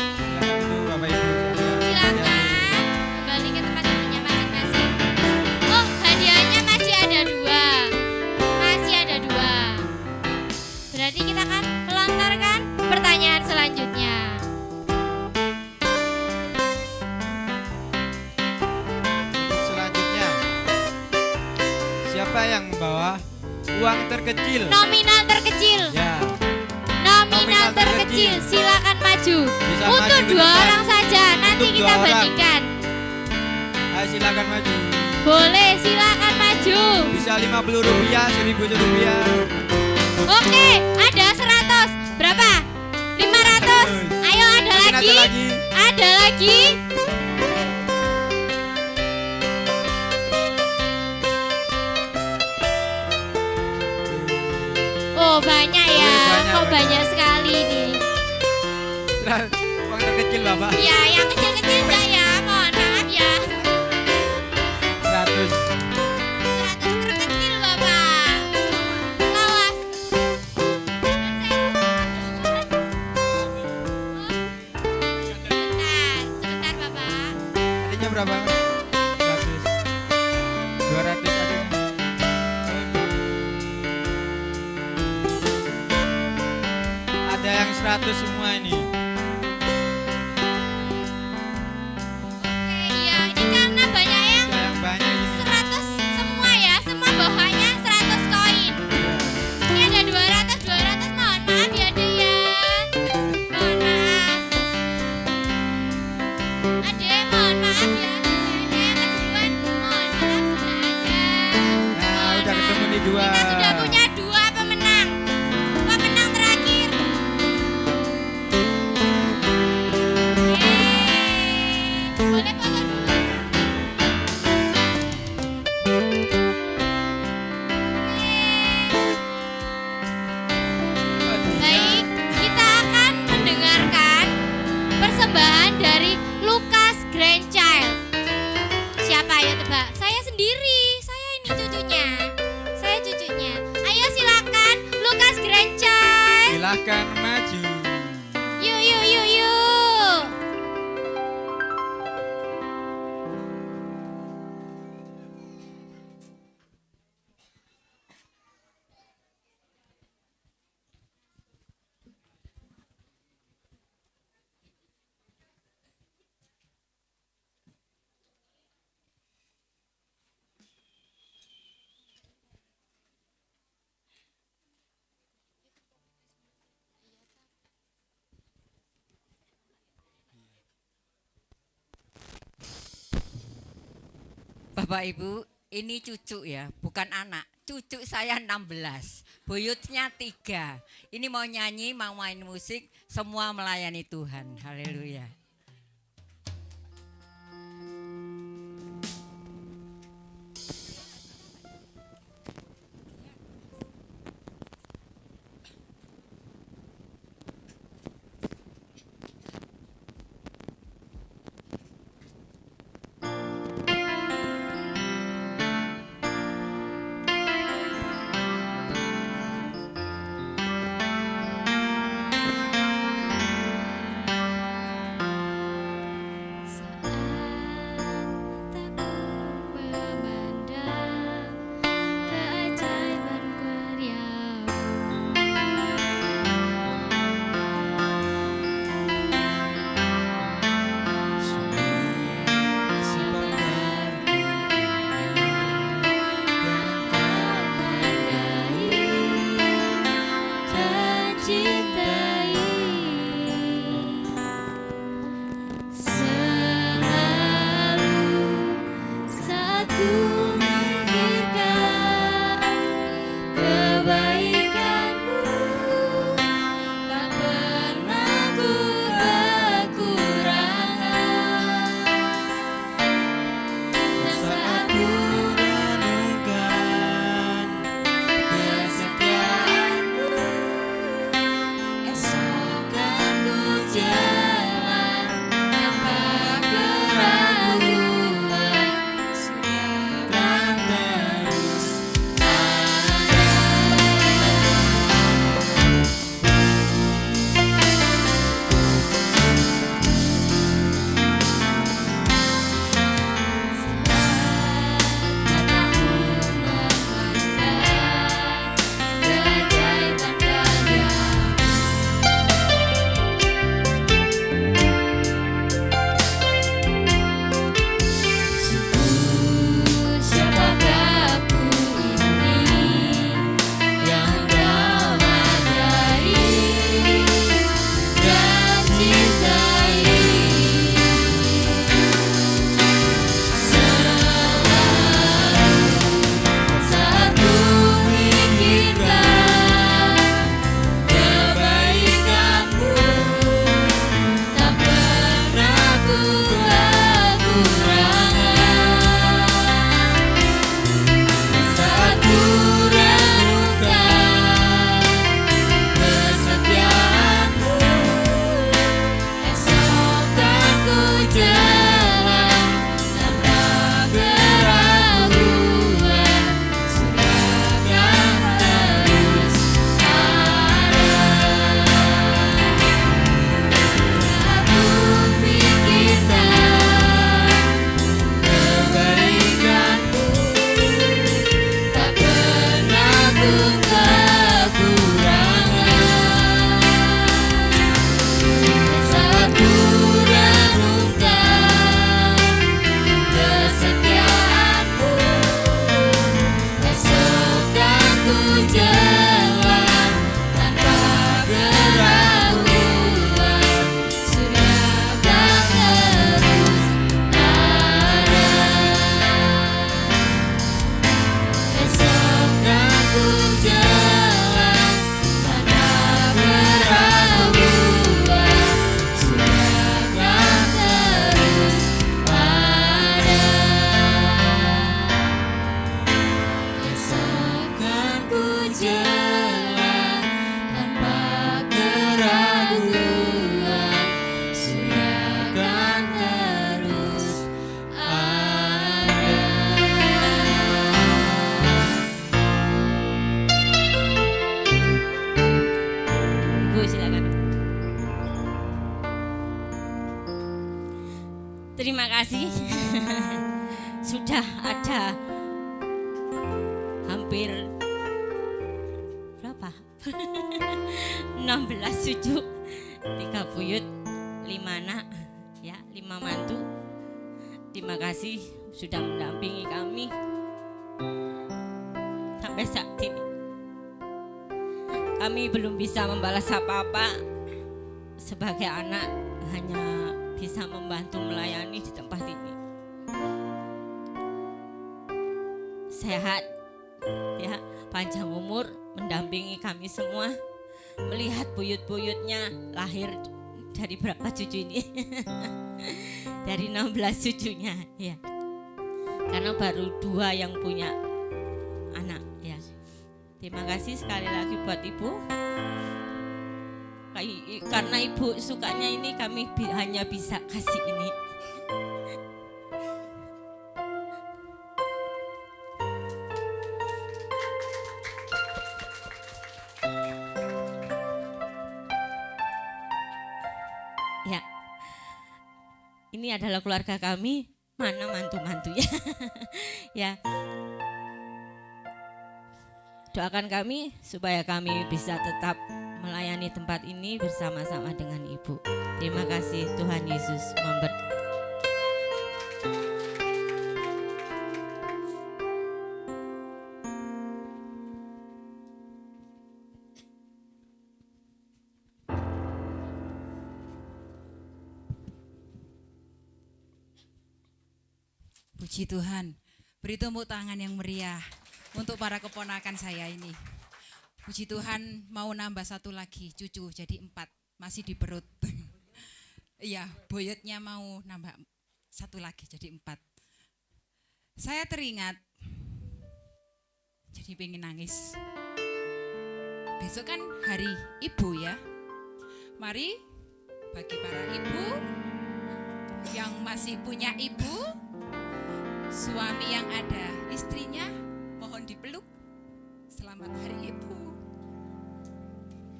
Speaker 7: Silakan dulu Bapak Ibu.
Speaker 9: Silakan kembali ke tempat duduknya masing-masing. Oh, hadiahnya masih ada 2. Masih ada 2. Berarti kita akan melontarkan pertanyaan selanjutnya.
Speaker 7: Selanjutnya, siapa yang membawa uang terkecil?
Speaker 9: Nominal terkecil.
Speaker 7: Ya,
Speaker 9: Nominal terkecil. Silakan maju.
Speaker 7: Bisa
Speaker 9: Untuk
Speaker 7: maju ke
Speaker 9: 2
Speaker 7: depan.
Speaker 9: orang saja. Nanti
Speaker 7: Untuk
Speaker 9: kita
Speaker 7: 2 orang.
Speaker 9: bandingkan.
Speaker 7: ayo silakan maju.
Speaker 9: Boleh, silakan maju.
Speaker 7: Bisa Rp50, Rp1.000.
Speaker 9: Oke, ada 100. Berapa? 500. Ayo ada
Speaker 7: Mungkin ada
Speaker 9: lagi.
Speaker 7: lagi.
Speaker 9: Ada lagi. Oh, banyak ya. Kok banyak sekali nih.
Speaker 7: Uang terkecil Bapak.
Speaker 9: Ya, yang kecil-kecil enggak ya. Mohon maaf ya.
Speaker 7: 100.
Speaker 9: 100 terkecil, Bapak. Awas.
Speaker 7: 100 semua ini.
Speaker 9: Iya, ini karena banyak yang
Speaker 7: Yang banyak ini.
Speaker 9: 100 semua ya, semua bawahnya 100 koin. Ini ada 200, mohon maaf ya Ade ya. Mohon maaf. Ade, mohon maaf ya. Ada yang keduluan, mohon maaf sudah ada.
Speaker 7: Nah, udah ketemu nih 2.
Speaker 9: Kita sudah punya 2 pemenang. Pemenang terakhir. Boleh foto dulu. Baik, kita akan mendengarkan persembahan dari Lukas Grandchild. Siapa ya tebak? Saya sendiri, saya ini cucunya. Saya cucunya. Ayo silakan Lukas Grandchild.
Speaker 7: Silahkan maju.
Speaker 9: Yuk, yuk, yuk, yuk.
Speaker 6: Bapak Ibu, ini cucu ya, bukan anak. Cucu saya 16, buyutnya 3. Ini mau nyanyi, mau main musik, semua melayani Tuhan. Haleluya.
Speaker 2: ada hampir berapa? 16 cucu, 3 buyut, 5 anak, ya, 5 mantu. Terima kasih sudah mendampingi kami sampai saat ini. Kami belum bisa membalas apa-apa sebagai anak, hanya bisa membantu melayani di tempat ini. Sehat, ya, panjang umur, mendampingi kami semua, melihat buyut-buyutnya lahir dari berapa cucu ini. Dari 16 cucunya, ya. Karena baru 2 yang punya anak, ya. Terima kasih sekali lagi buat Ibu. Karena Ibu sukanya ini, kami hanya bisa kasih ini. Ya, ini adalah keluarga kami. Mana mantu-mantunya? Ya, doakan kami supaya kami bisa tetap melayani tempat ini bersama-sama dengan Ibu. Terima kasih, Tuhan Yesus memberkati.
Speaker 6: Puji Tuhan, beri tepuk tangan yang meriah untuk para keponakan saya ini. Puji Tuhan, mau nambah 1 lagi cucu jadi 4, masih di perut. Iya, buyutnya mau nambah 1 lagi jadi 4. Saya teringat, jadi pengen nangis. Besok kan hari ibu ya. Mari bagi para ibu yang masih punya ibu, suami yang ada istrinya, mohon dipeluk. Selamat hari ibu.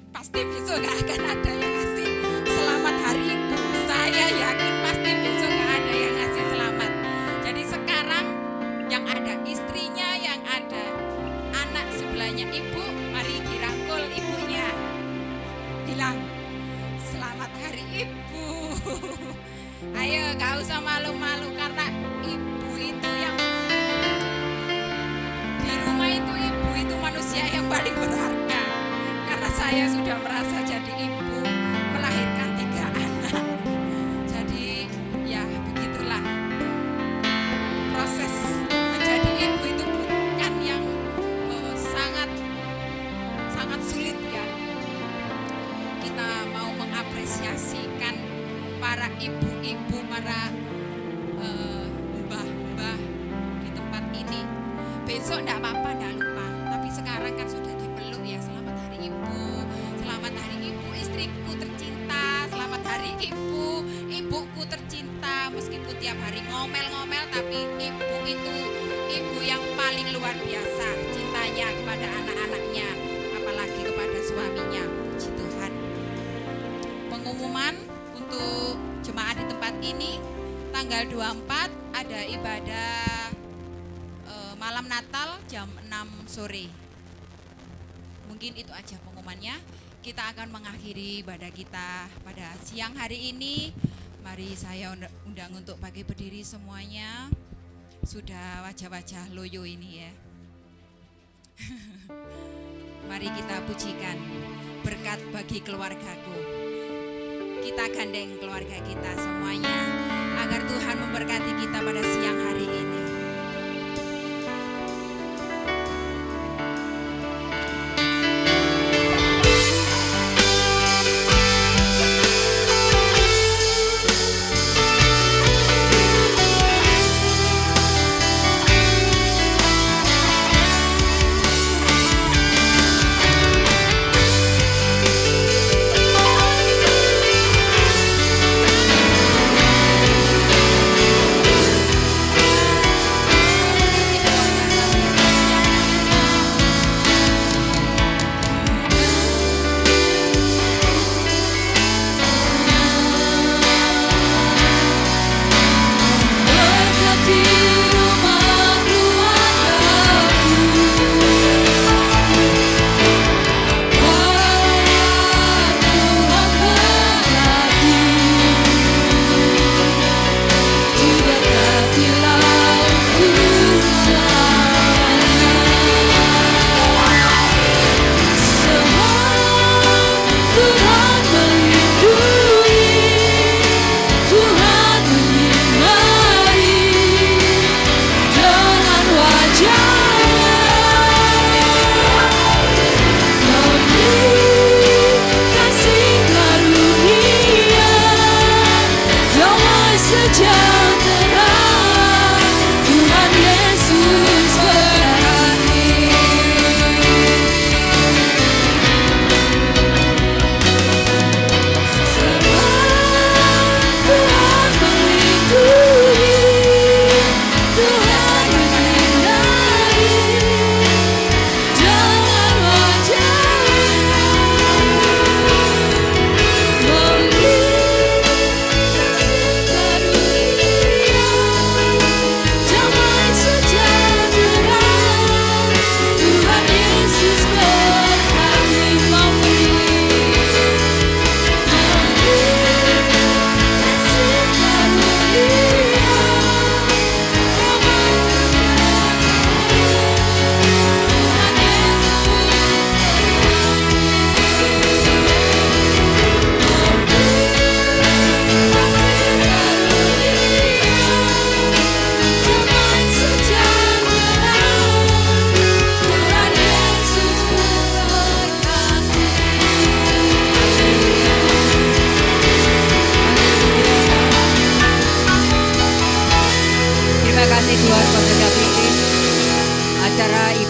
Speaker 6: Pasti besok gak akan ada yang ngasih selamat hari ibu. Saya yakin pasti besok gak ada yang ngasih selamat. Jadi sekarang yang ada istrinya, yang ada anak sebelahnya ibu, mari dirangkul ibunya. Bilang, selamat hari ibu. Ayo gak usah malu-malu, karena ibu itu yang di rumah itu, ibu itu manusia yang paling berharga. Karena saya sudah merasa jadi ibu, melahirkan 3 anak. Jadi ya begitulah proses menjadi ibu itu, bukan yang sangat sulit ya. Kita mau mengapresiasikan para ibu-ibu, para mbah-mbah di tempat ini. Besok enggak apa-apa, enggak lupa. Tapi sekarang kan sudah dipeluk ya. Selamat hari ibu, selamat hari ibu, istriku tercinta. Selamat hari ibu, ibuku tercinta. Meskipun tiap hari ngomel-ngomel, tapi ibu itu ibu yang paling luar biasa cintanya kepada anak-anaknya, apalagi kepada suaminya. Puji Tuhan. Pengumuman untuk jemaat di tempat ini, tanggal 24 ada ibadah malam Natal jam 6 sore. Mungkin itu aja pengumumannya. Kita akan mengakhiri ibadah kita pada siang hari ini. Mari saya undang untuk bagi berdiri semuanya. Sudah wajah-wajah loyo ini ya. Mari kita pujikan berkat bagi keluargaku. Kita gandeng keluarga kita semuanya agar Tuhan memberkati kita pada siang hari ini.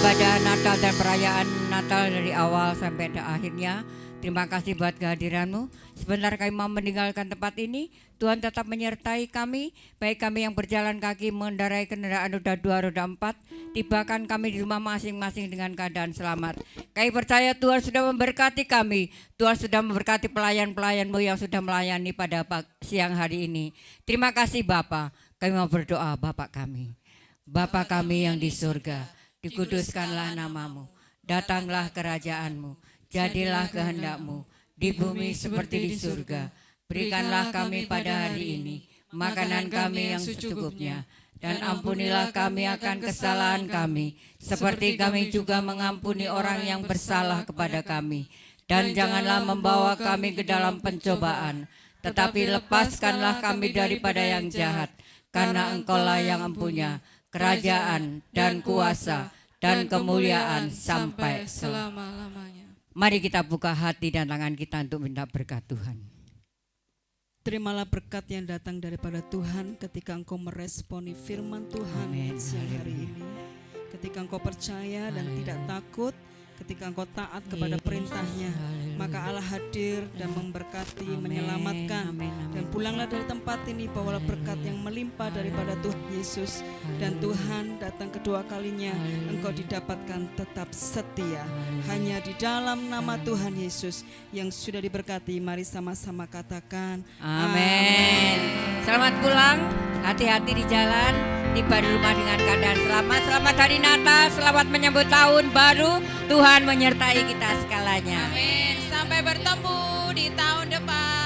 Speaker 6: ibadah Natal dan perayaan Natal dari awal sampai akhirnya. Terima kasih buat kehadiranmu. Sebentar kami mau meninggalkan tempat ini, Tuhan tetap menyertai kami, baik kami yang berjalan kaki mengendarai kendaraan roda 2, roda 4, tibakan kami di rumah masing-masing dengan keadaan selamat. Kami percaya Tuhan sudah memberkati kami, Tuhan sudah memberkati pelayan-pelayan-Mu yang sudah melayani pada siang hari ini. Terima kasih Bapa. Kami mau berdoa Bapa kami. Bapa kami yang di surga, dikuduskanlah namamu, datanglah kerajaan-Mu, jadilah kehendak-Mu di bumi seperti di surga. Berikanlah kami pada hari ini makanan kami yang secukupnya, dan ampunilah kami akan kesalahan kami, seperti kami juga mengampuni orang yang bersalah kepada kami. Dan janganlah membawa kami ke dalam pencobaan, tetapi lepaskanlah kami daripada yang jahat, karena Engkaulah yang empunya kerajaan dan kuasa dan kemuliaan sampai selama-lamanya. Mari kita buka hati dan tangan kita untuk minta berkat Tuhan.
Speaker 1: Terimalah berkat yang datang daripada Tuhan ketika engkau meresponi firman Tuhan siang hari ini. Ketika engkau percaya dan tidak takut, ketika engkau taat kepada perintahnya, maka Allah hadir dan memberkati, menyelamatkan. Dan pulanglah dari tempat ini bawalah berkat yang melimpah daripada Tuhan Yesus. Dan Tuhan datang kedua kalinya, engkau didapatkan tetap setia. Hanya di dalam nama Tuhan Yesus yang sudah diberkati, mari sama-sama katakan
Speaker 6: amin. Selamat pulang, hati-hati di jalan, tiba di rumah dengan keadaan selamat. Selamat hari Natal, selamat menyambut tahun baru. Tuhan menyertai kita segalanya.
Speaker 13: Amin. Sampai bertemu di tahun depan.